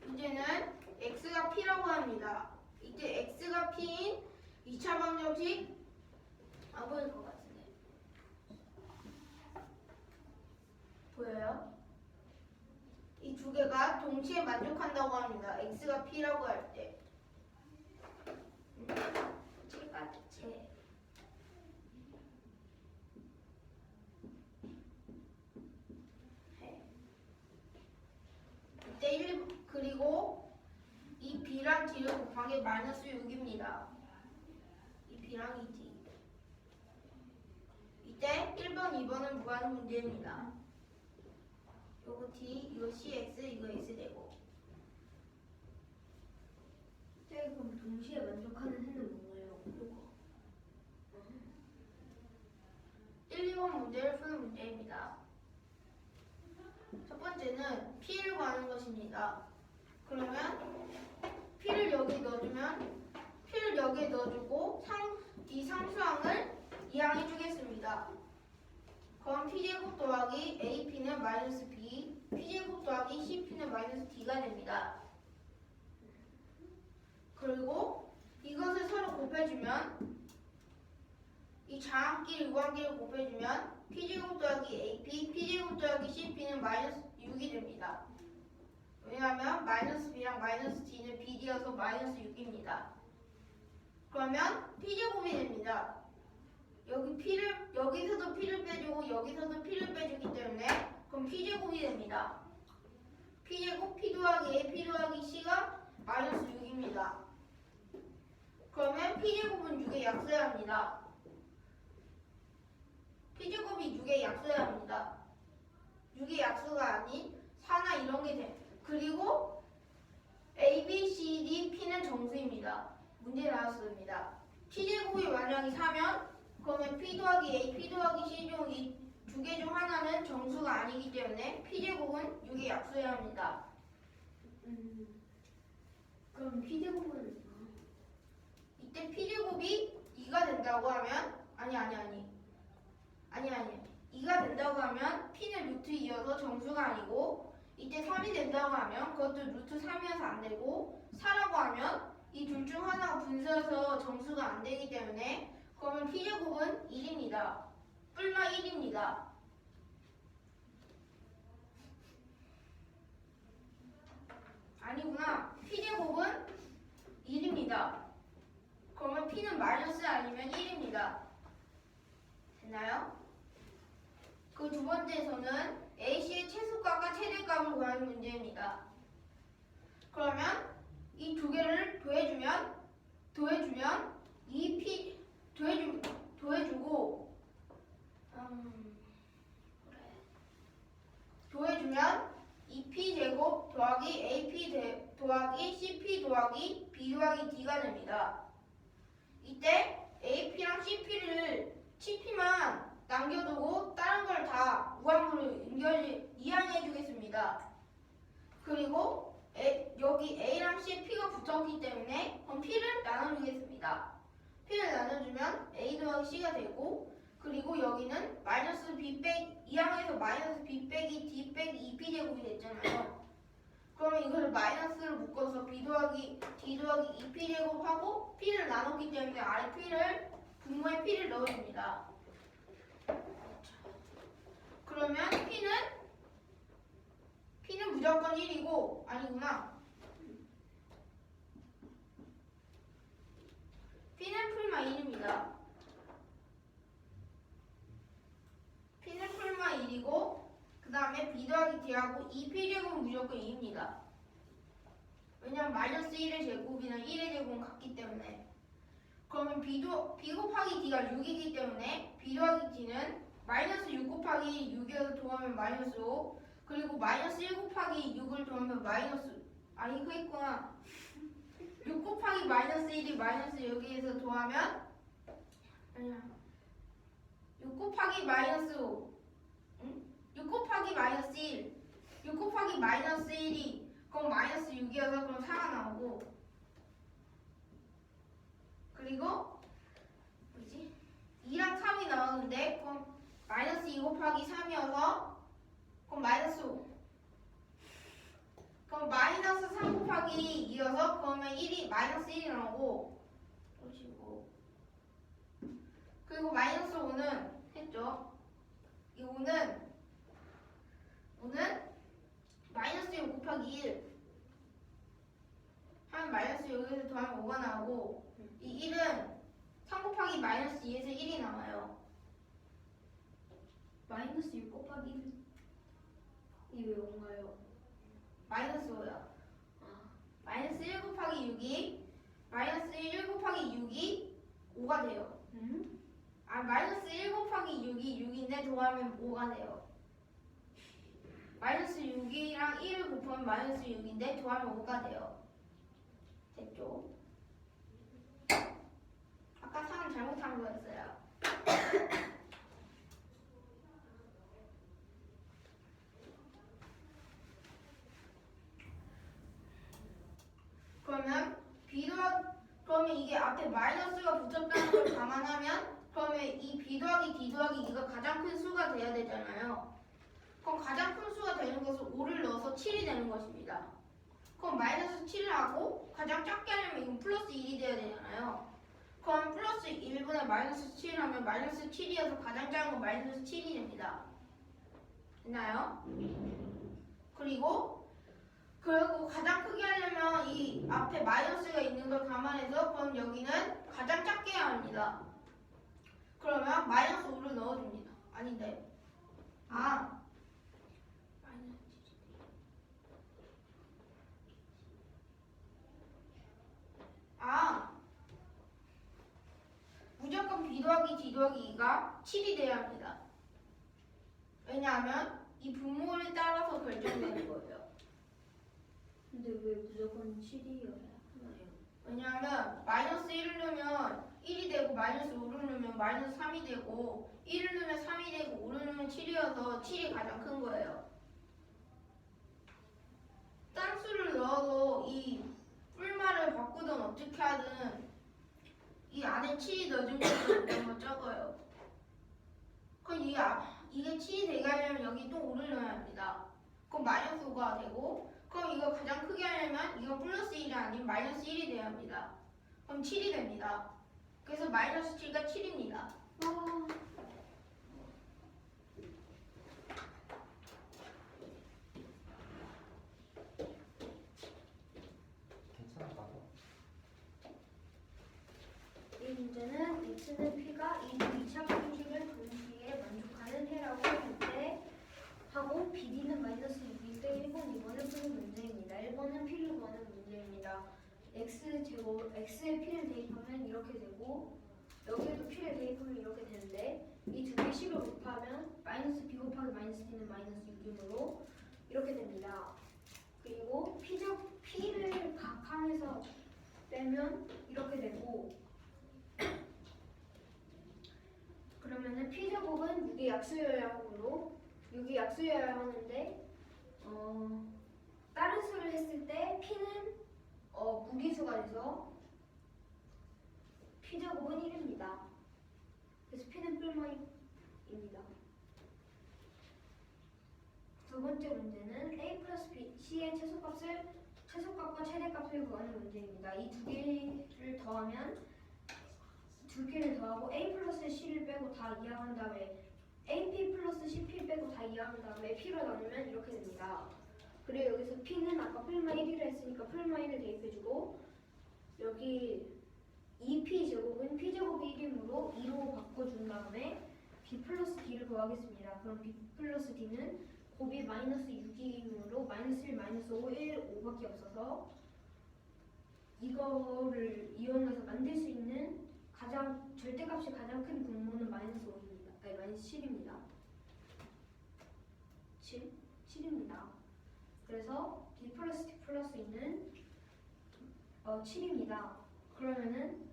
문제는 x가 p라고 합니다. 이때 x가 p인 2차 방정식 안 보일 것 같은데 보여요? 이 두 개가 동시에 만족한다고 합니다. x가 p라고 할 때. 이때 1 그리고 이 b랑 d를 곱하기 마이너스 6입니다. 이 b랑 이 d. 이때 1번, 2번은 무한 문제입니다. 요거 d, 이거 cx, 이거 x 되고. 그럼 동시에 만족하는 해는 뭔가요? 요거. 1, 2번 문제를 푸는 문제입니다. 첫 번째는 p를 구하는 것입니다. 그러면 p를 여기 넣어주면 p를 여기에 넣어주고 이 상수항을 이항해 주겠습니다. 그럼 p제곱 더하기 ap는 마이너스 b, p제곱 더하기 cp는 마이너스 d가 됩니다. 그리고 이것을 서로 곱해주면 이 자항끼리 유관끼리 곱해주면 p제곱 더하기 ap, p제곱 더하기 cp는 마이너스 6이 됩니다. 왜냐하면 마이너스 b랑 마이너스 d는 bd여서 마이너스 6입니다. 그러면 p제곱이 됩니다. 여기서도 p를 빼주고 여기서도 p를 빼주기 때문에 그럼 p제곱이 됩니다. p제곱 p 더하기 a, p 더하기 c가 마이너스 6입니다. 그러면 p제곱은 6에 약써야 합니다. p제곱이 6에 약써야 합니다. 6의 약수가 아닌 4나 이런 게 돼. 그리고 a, b, c, d, p는 정수입니다. 문제 나왔습니다. p제곱이 만약에 4면 그러면 p 더하기 a, p 더하기 c 중 이 두 개 중 하나는 정수가 아니기 때문에 p제곱은 6의 약수여야 합니다. 그럼 p제곱은 이때 p제곱이 2가 된다고 하면 아니 2가 된다고 하면 p는 루트 2여서 정수가 아니고 이때 3이 된다고 하면 그것도 루트 3이어서 안 되고 4라고 하면 이 둘 중 하나가 분수여서 정수가 안 되기 때문에 그러면 p제곱은 1입니다. 뿔마 1입니다. 아니구나. p제곱은 1입니다. 그러면 p는 마이너스 아니면 1입니다. 됐나요? 그 두 번째에서는 AC의 최소값과 최대값을 구하는 문제입니다. 그러면 이 두 개를 더해주면 이 P 더해주고 더해주면 2P제곱 더하기 AP 더하기 CP 더하기 B 더하기 D가 됩니다. 이때 AP랑 CP만 남겨두고 다른 걸 다 무한으로 이항해 주겠습니다. 그리고 여기 A랑 CP가 붙었기 때문에 그럼 P를 나눠주겠습니다. P를 나눠주면 A 더하기 C가 되고, 그리고 여기는 마이너스 B 빼기 2항에서 마이너스 B 빼기 D 빼기 2P 제곱이 됐잖아요. 그러면 이걸 마이너스를 묶어서 B 더하기 D 더하기 2P 제곱하고 P를 나눴기 때문에 아래 P를 분모에 P를 넣어줍니다. 그러면 P는 무조건 1이고, 아니구나. P는 풀마 1입니다. P는 풀마 1이고, 그 다음에 B 더하기 D하고 2P 제곱은 무조건 2입니다. 왜냐면 마이너스 1의 제곱이나 1의 제곱은 같기 때문에. 그러면 B 곱하기 D가 6이기 때문에 B 더하기 D는 마이너스 6 곱하기 6이어서 더하면 마이너스 5, 그리고 마이너스 1 곱하기 6을 더하면 이거 있구나. 6 곱하기 마이너스 1이 마이너스 여기에서 더하면 6 곱하기 마이너스 5, 6 곱하기 마이너스 1, 6 곱하기 마이너스 1이 그럼 마이너스 6이어서 그럼 4가 나오고, 그리고 2랑 3이 나오는데 그럼 마이너스 2 곱하기 3이어서 그럼 마이너스 5, 그럼 마이너스 3 곱하기 2여서 그러면 마이너스 1이 나오고, 그리고 마이너스 5는 했죠. 이 5는 마이너스 6 곱하기 1 하면 마이너스 여기서 더하면 5가 나오고, 이 1은 3 곱하기 마이너스 2에서 1이 나와요. 마이너스 6 곱하기 1이 왜 뭔가요? 마이너스 5야. 마이너스 1 곱하기 6이 5가 돼요. 마이너스 1 곱하기 6이 6인데 더하면 5가 돼요. 마이너스 6이랑 1을 곱하면 마이너스 6인데 더하면 5가 돼요. 됐죠? 아까 3은 잘못한 거였어요. 그러면 이게 앞에 마이너스가 붙었다는 걸 감안하면, 그러면 이 B 더하기 D 더하기 2가 가장 큰 수가 돼야 되잖아요. 그럼 가장 큰 수가 되는 것은 5를 넣어서 7이 되는 것입니다. 그럼 마이너스 7을 하고 가장 작게 하려면 이건 플러스 1이 돼야 되잖아요. 그럼 플러스 1분의 마이너스 7 하면 마이너스 7이어서 가장 작은 건 마이너스 7이 됩니다. 됐나요? 그리고 가장 크게 하려면 이 앞에 마이너스가 있는 걸 감안해서 그럼 여기는 가장 작게 해야 합니다. 그러면 마이너스 5를 넣어줍니다. 아닌데. 무조건 B 더하기 D 더하기 2가 7이 돼야 합니다. 왜냐하면 이 분모를 따라서 결정되는 거예요. 근데 왜 무조건 7이어야 하나요? 왜냐하면 마이너스 1을 넣으면 1이 되고, 마이너스 5를 넣으면 마이너스 3이 되고, 1을 넣으면 3이 되고, 5를 넣으면 7이어서 7이 가장 큰 거예요. 딴 수를 넣어도 이 뿔말을 바꾸든 어떻게 하든 이 안에 7이 넣어준 것도 너무 적어요. 그럼 이게 7이 되게 하려면 여기 또 5를 넣어야 합니다. 그럼 마이너스 5가 되고, 그럼 이거 가장 크게 하려면 이거 플러스 1이 아닌 마이너스 1이 돼야 합니다. 그럼 7이 됩니다. 그래서 마이너스 7가 7입니다. 괜찮아, 나도. 이 문제는 x는 p가 이 2차 방정식을 분식에 만족하는 해라고 할 때 하고 BD는 마이너스 6일 때 1번, 2번을 푸는 문제입니다. 1번은 p를 구하는 문제입니다. x에 p를 대입하면 이렇게 되고 여기에도 p를 대입하면 이렇게 되는데 이 두 개 식을 곱하면 마이너스 b 곱하기 마이너스 d는 마이너스 6이므로 이렇게 됩니다. 그리고 p를 각 칸에서 빼면 이렇게 되고 그러면은 p제곱은 6의 약수여야 하므로 6이 약수여야 하는데 다른 수를 했을 때 p는 무기수가 돼서 p제곱은 1입니다. 그래서 p는 뿔마입니다. 두 번째 문제는 a 플러스 bc의 최소값과 최대값을 구하는 문제입니다. 이 두 개를 더하면 두 개를 더하고 a 플러스 c를 빼고 다 이항한 다음에 ap 플러스 cp 빼고 다 이항한 다음에 p로 나누면 이렇게 됩니다. 그리고 여기서 p는 아까 풀마 1이라 했으니까 풀마 1을 대입해주고 여기 2p 제곱은 p 제곱이 1이므로 2로 바꿔준 다음에 b 플러스 d를 구하겠습니다. 그럼 b 플러스 d는 곱이 마이너스 6이므로 마이너스 1, 마이너스 5, 1, 5밖에 없어서 이거를 이용해서 만들 수 있는 절대값이 가장 큰 분모는 마이너스 5입니다. 아니 마이너스 7입니다. 7입니다. 그래서 b 플러스 d 플러스 2는 7입니다. 그러면은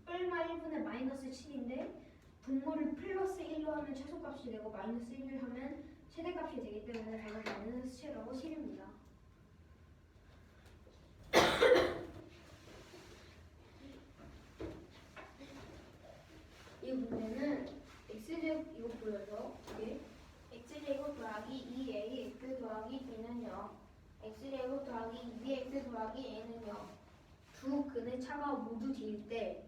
뿔마 1분의 마이너스 7인데 분모를 플러스 1로 하면 최소값이 되고 마이너스 1을 하면 최대값이 되기 때문에 답은 마이너스 7하고 7입니다. 이 문제는 x제곱 이거 보여요. 이게 x제곱 더하기 2ax 더하기 b는 0 x제곱 더하기 2x 더하기 a는 0 두 근의 차가 모두 d일 때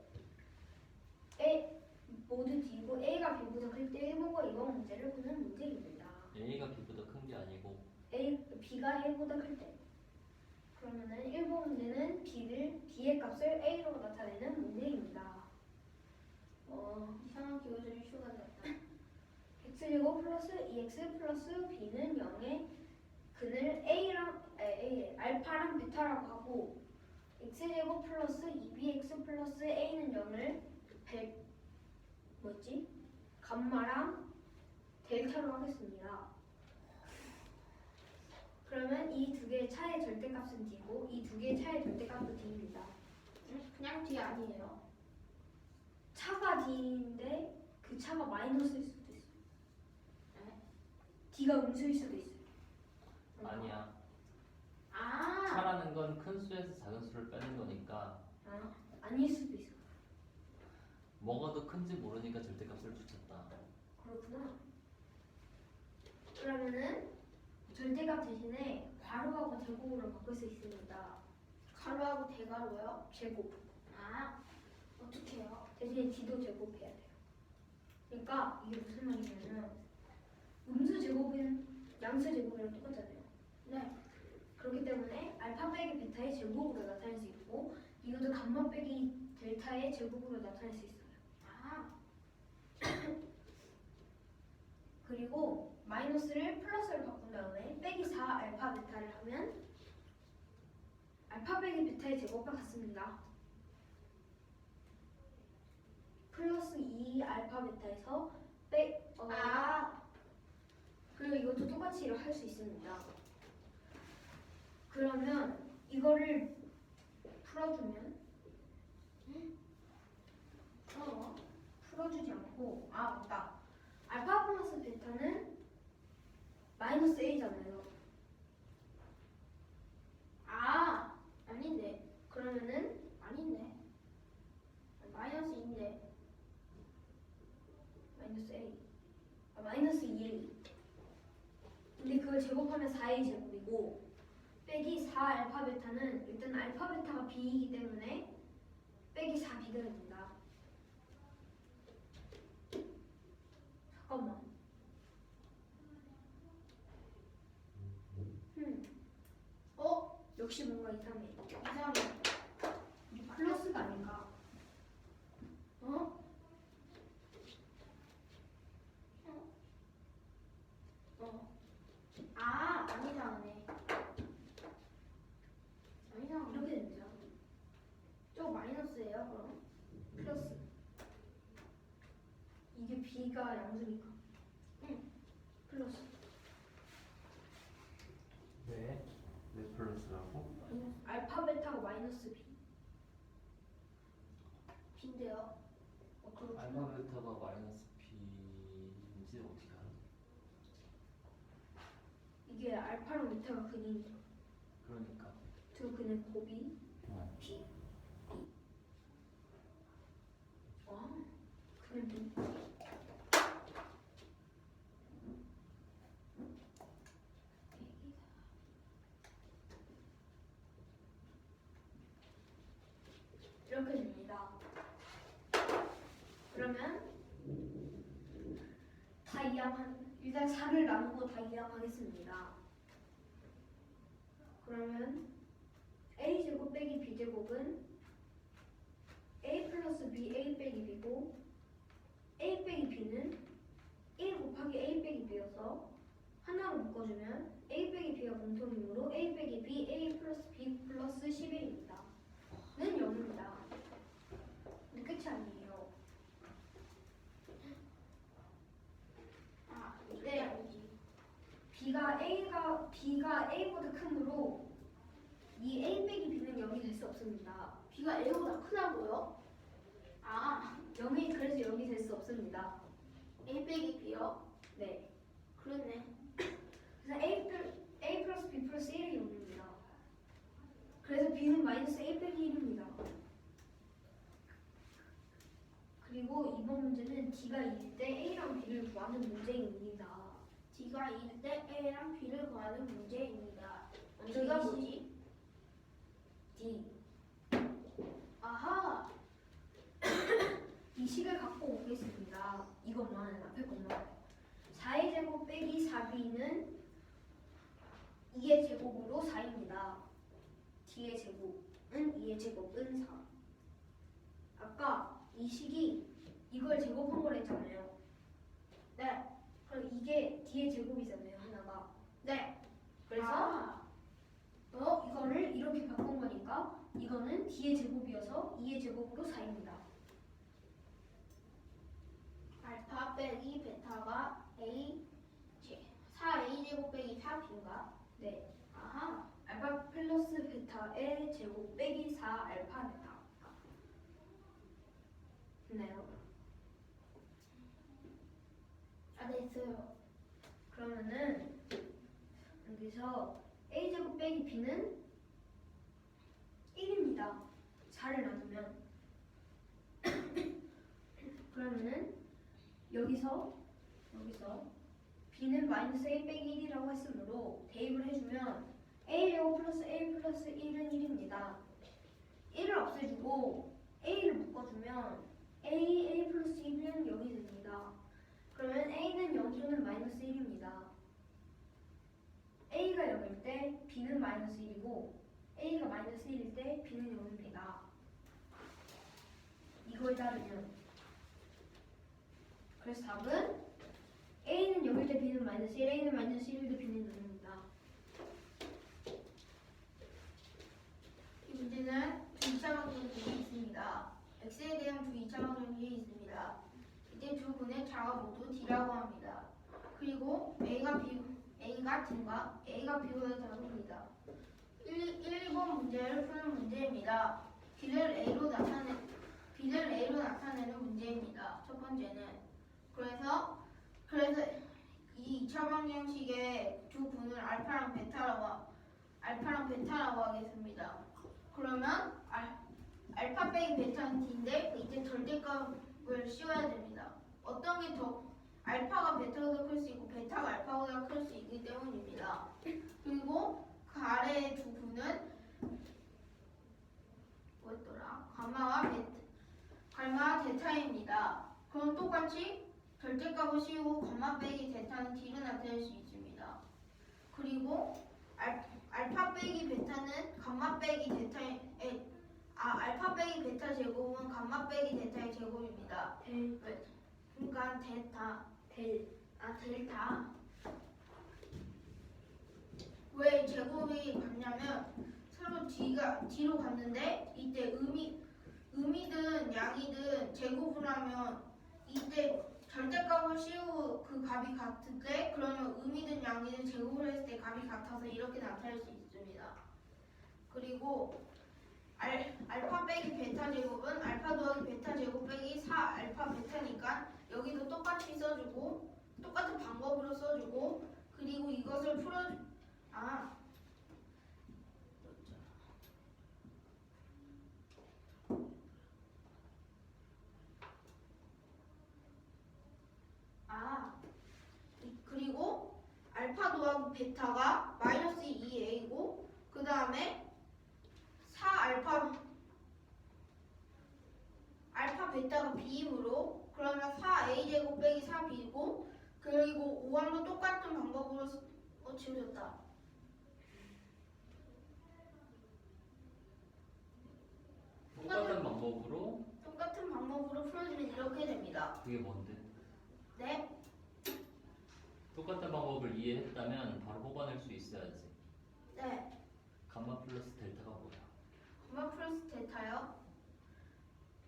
모두 d고 a가 b보다 클 때 1번과 2번 문제를 푸는 문제입니다. A가 B보다 큰 게 아니고 b가 a보다 클 때. 그러면은 1번 문제는 b의 값을 a로 나타내는 문제입니다. 이상한 기호들이 추가됐다. x제곱 플러스 2x 플러스 b는 0의 근을 알파랑 베타라고 하고 x제곱 플러스 2bx 플러스 a는 0을 감마랑 델타로 하겠습니다. 그러면 이 두 개의 차의 절대값은 d고 이 두 개의 차의 절대값은 d입니다. 그냥 d 아니에요. 차가 d인데 그 차가 마이너스일 수도 있어요. 네? d가 음수일 수도 있어요. 아니야. 아, 차라는 건 큰 수에서 작은 수를 빼는 거니까 아닐 수도 있어요. 뭐가 더 큰지 모르니까 절대값을 붙였다. 그렇구나. 그러면은 절대값 대신에 괄호하고 제곱으로 바꿀 수 있습니다. 가로하고 대가로요? 제곱. 아, 어떻게 해요? 대신에 d도 제곱해야 돼요. 그러니까 이게 무슨 말이냐면 음수 제곱은 양수 제곱이랑 똑같잖아요. 네. 그렇기 때문에 알파 빼기 베타의 제곱으로 나타낼 수 있고 이것도 감마 빼기 델타의 제곱으로 나타낼 수 있어요. 아, 그리고 마이너스를 플러스로 바꾼 다음에 빼기 4 알파 베타를 하면 알파 빼기 베타의 제곱과 같습니다. 플러스 2 알파 베타에서 그리고 이것도 똑같이 할 수 있습니다. 그러면 이거를 풀어주면 풀어주지 않고 맞다. 알파 플러스 베타는 마이너스 a잖아요. 아, 아닌데. 그러면은 아닌데. 마이너스인데. 마이너스 a 마이너스 2a 근데 그걸 제곱하면 4a 제곱이고 빼기 4 알파 베타는 일단 알파 베타가 b이기 때문에 빼기 4b가 됩니다. 잠깐만. 역시 뭔가 이상해. 이상해. 플러스가 아닌가? 아, 안 이상하네. 안 이상하네. 이렇게 됩니다. b가 양수니까. 플러스. 네. 네 플러스라고? 알파 베타가 마이너스 b. b인데요. 그렇구나. 알파 베타가 마이너스 b인지 어떻게 알아? 이게 알파랑 베타가 근이니까. 그러니까. 두 근의 곱이 어. b. 근의 b. 이렇게 됩니다. 그러면 다 일단 4를 나누고 다 이항하겠습니다. 그러면 a제곱 빼기 b제곱은 a 플러스 b a 빼기 b고 a 빼기 b는 1 곱하기 a 빼기 b여서 하나로 묶어주면 a 빼기 b가 공통이므로 a 빼기 b a 플러스 b 플러스 11입니다. 는 0입니다. 근데 끝이 아니에요. 아, 네. 이게 아니지. b가 a보다 크므로 이 a 빼기 b는 0이 될 수 없습니다. b가 a보다 크다고요? 아, 0이 그래서 0이 될 수 없습니다. a 빼기 b요? 네. 그렇네. 그래서 a 플러스 b 플러스 1이 0입니다. 그래서 b는 마이너스 a 빼기 1입니다. 그리고 이번 문제는 d가 2일 때 a랑 b를 구하는 문제입니다. d가 2일 때 a랑 b를 구하는 문제입니다. 먼저 d가 이 시- 뭐지? d. 아하, 이 식을 갖고 오겠습니다. 이것만 앞에 것만. 4의 제곱 빼기 4b는 2의 제곱으로 4입니다. d의 제곱은 2의 제곱은 4. 아까 이 식이 이걸 제곱한 거랬잖아요. 네, 그럼 이게 d의 제곱이잖아요. 하나가. 네. 그래서 아, 이거를 이렇게 바꾼 거니까 이거는 d의 제곱이어서 2의 제곱으로 4입니다. 알파 빼기 베타가 4a 제곱 빼기 4b인가? 네. 아하, 알파 플러스 베타의 제곱 빼기 4 알파 베타. 됐나요? 아, 됐어요. 그러면은 여기서 a 제곱 빼기 b는 1입니다. 4를 나누면 그러면은 여기서 b는 마이너스 a 빼기 1이라고 했으므로 대입을 해주면 a 제곱 플러스 a 플러스 1은 1입니다. 1을 없애주고 a를 묶어주면 a 플러스 1은 0이 됩니다. 그러면 a는 0 또는 마이너스 1입니다. a가 0일 때 b는 마이너스 1이고 a가 마이너스 1일 때 b는 0입니다. 이걸 따르면 그래서 답은 a는 0일 때 b는 마이너스 1, a는 마이너스 1일 때 b는 0입니다. 이 문제는 두 2차 방정식이 있습니다. x에 대한 두 2차 방정식이 있습니다. 이때 두 분의 자가 모두 d라고 합니다. 그리고 a가 d과 a가 b보다 작습니다. 1번 문제를 푸는 문제입니다. b를 a로 나타내는 문제입니다. 첫 번째는 그래서 이 2차 방정식의 두 분을 알파랑 베타라고 하겠습니다. 그러면 알파 빼기 베타는 d인데 이제 절대값을 씌워야 됩니다. 어떤 게 더 알파가 베타보다 클 수 있고 베타가 알파보다 클 수 있기 때문입니다. 그리고 그 아래의 두 분은 뭐였더라? 갈마와 데타입니다. 그럼 똑같이 절대값을 씌우고 감마 빼기 데타는 d로 나타낼 수 있습니다. 그리고 알파 빼기 베타는 감마 빼기 데타의 알파 빼기 베타 제곱은 감마 빼기 데타의 제곱입니다. 그러니까 델타. 왜 제곱이 같냐면 서로 d로 갔는데 이때 음이든 양이든 제곱을 하면 이때 절대값을 씌우고 그 값이 같을 때 그러면 음이든 양이든 제곱을 했을 때 값이 같아서 이렇게 나타낼 수 있습니다. 그리고 알파 빼기 베타 제곱은 알파 더하기 베타 제곱 빼기 4 알파 베타니까 여기도 똑같이 써주고 똑같은 방법으로 써주고 그리고 이것을 그리고 알파 더하기 베타가 마이너스 2a고 그 다음에 4 알파 베타가 b이므로 그러면 4a 제곱 빼기 4b고 그리고 5항도 똑같은 방법으로 지워졌다. 똑같은 방법으로 풀어주면 이렇게 됩니다. 그게 뭔데? 네, 똑같은 방법을 이해했다면 바로 뽑아낼 수 있어야지. 네. 감마 플러스 델타가 뭐야? 감마 플러스 델타요?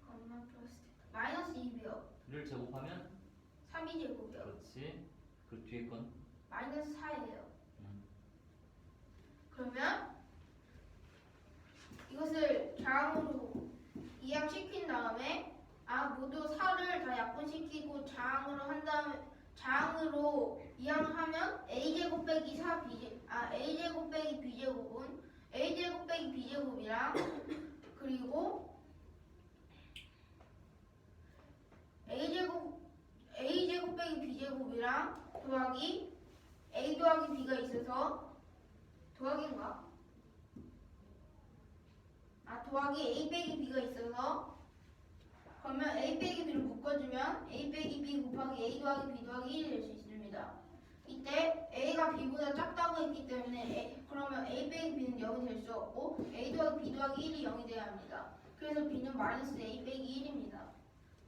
감마 플러스 델타 마이너스 2이요. 를 제곱하면 3이 제곱이요. 그렇지. 그 뒤에 건 마이너스 4예요. 음. 그러면 이것을 자항으로 이항시킨 다음에 모두 4를 다 약분시키고 자항으로 한 다음에 자항으로 이항하면 a제곱 빼기 4 a제곱 빼기 b제곱은 a제곱 빼기 b제곱이랑 그리고 a제곱 빼기 b제곱이랑 더하기 a 더하기 b가 있어서 더하기인가? 더하기 a 빼기 b가 있어서 그러면 a 빼기 b를 묶어주면 a 빼기 b 곱하기 a 더하기 b 더하기 1이 될 수 있습니다. 이때 a가 b보다 작다고 했기 때문에 그러면 a 빼기 b는 0이 될 수 없고 a 더하기 b 더하기 1이 0이 돼야 합니다. 그래서 b는 마이너스 a 빼기 1입니다.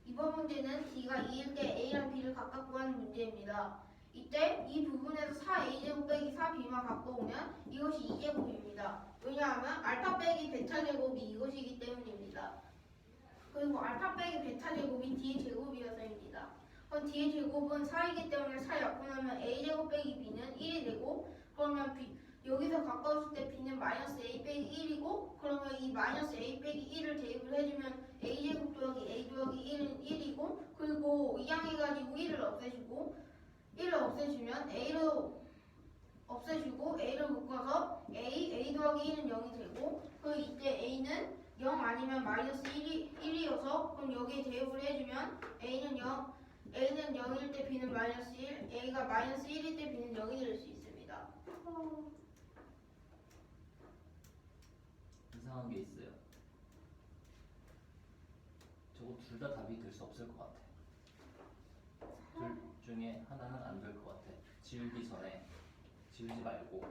이번 문제는 d가 2일 때 a랑 b를 각각 구하는 문제입니다. 이때 이 부분에서 4a제곱 빼기 4b만 갖고 오면 이것이 2제곱입니다. 왜냐하면 알파 빼기 베타 제곱이 이것이기 때문입니다. 그리고 알파 빼기 베타 제곱이 d의 제곱이어서입니다. 그럼 d의 제곱은 4이기 때문에 4 약분하면 a제곱 빼기 b는 1이 되고 그러면 여기서 가까웠을 때 b는 마이너스 a 빼기 1이고 그러면 이 마이너스 a 빼기 1을 대입을 해주면 a제곱 더하기 a 더하기 1은 1이고 그리고 이항해가지고 1을 없애주면 a로 없애주고 a를 묶어서 a 더하기 1은 0이 되고 그 이때 a는 0 아니면 마이너스 1이어서 그럼 여기에 대입을 해주면 a는 0일 때 b는 마이너스 1 a가 마이너스 1일 때 b는 0이 될 수 있습니다. 이상한 게 있어요. 저거 둘 다 답이 될 수 없을 것 같아. 둘 중에 하나는 안 될 것 같아. 지우기 전에 지우지 말고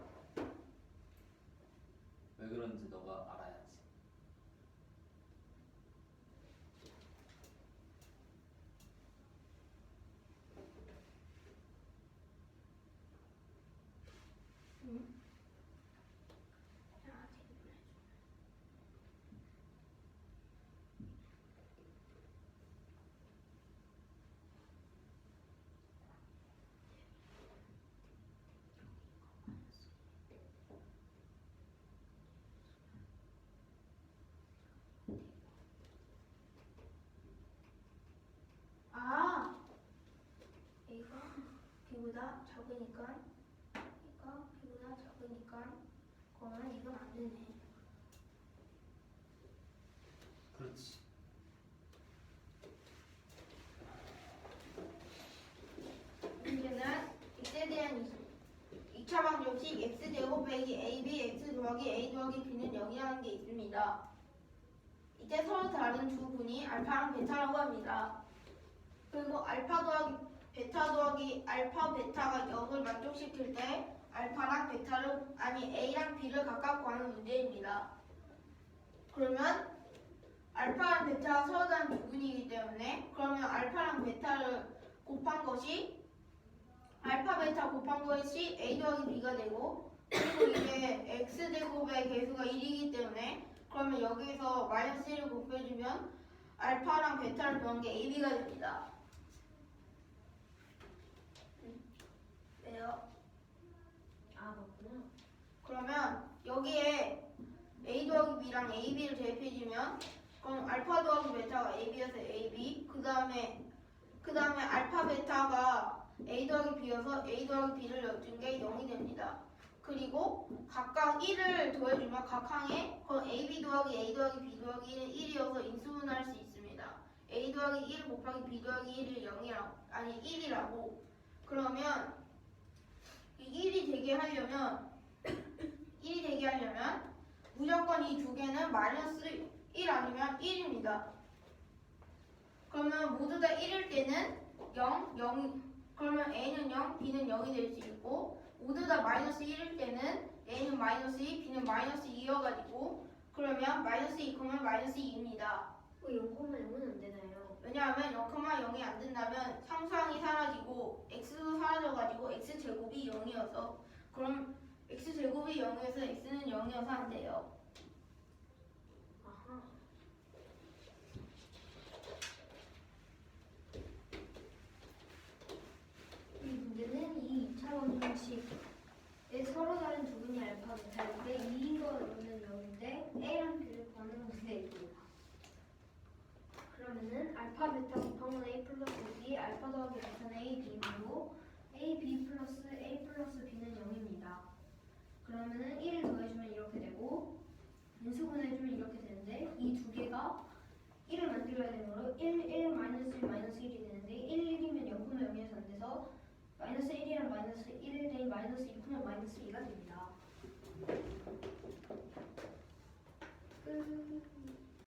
왜 그런지 너가 알아야지. a가 b보다 작으니까 그러면 이건 안 되네. 그렇지. 문제는 x에 대한 2차 방정식 x제곱 빼기 ab x 더하기 a 더하기 b는 0이라는 게 있습니다. 이때 서로 다른 두 분이 알파랑 베타라고 합니다. 그리고 알파 베타가 0을 만족시킬 때 알파랑 a랑 b를 각각 구하는 문제입니다. 그러면 알파랑 베타가 서로 다른 두 분이기 때문에 그러면 알파랑 베타를 곱한 것이 알파 베타 곱한 것이 a 더하기 b가 되고 그리고 이게 x제곱의 개수가 1이기 때문에 그러면 여기서 마이너스 1을 곱해주면 알파랑 베타를 구한 게 ab가 됩니다. 돼요. 아 맞구나. 그러면 여기에 a 더하기 b랑 ab를 대입해주면 그럼 알파 더하기 베타가 ab여서 ab 그 다음에 알파 베타가 a 더하기 b여서 a 더하기 b를 넣어준 게 0이 됩니다. 그리고 각각 1을 더해주면 각 항에 그럼 ab 더하기 a 더하기 b 더하기 1은 1이어서 인수분할 수 있습니다. a 더하기 1 곱하기 b 더하기 1을 0이라고 아니 1이라고. 그러면 이 1이 되게 하려면 무조건 이 두 개는 마이너스 1 아니면 1입니다. 그러면 모두 다 1일 때는 0, 0, 그러면 a는 0, b는 0이 될 수 있고 모두 다 마이너스 1일 때는 a는 마이너스 2, b는 마이너스 2여가지고 그러면 마이너스 2, 마이너스 2입니다. 0,0은 안 되나요? 왜냐하면 0,0이 안 된다면 상수항이 사라지고 x도 사라져가지고 x제곱이 0이어서 그럼 x제곱이 0이어서 x는 0이어서 안 돼요. 아하. 이 문제는 이 2차 방정식에 서로 다른 두 분이 알파 베타인데 2인 거는 0인데 a랑 b를 구하는 문제입니다. 그러면은 알파 베타 곱하면 a 플러스 b 알파 더하기 베타는 a b입니다.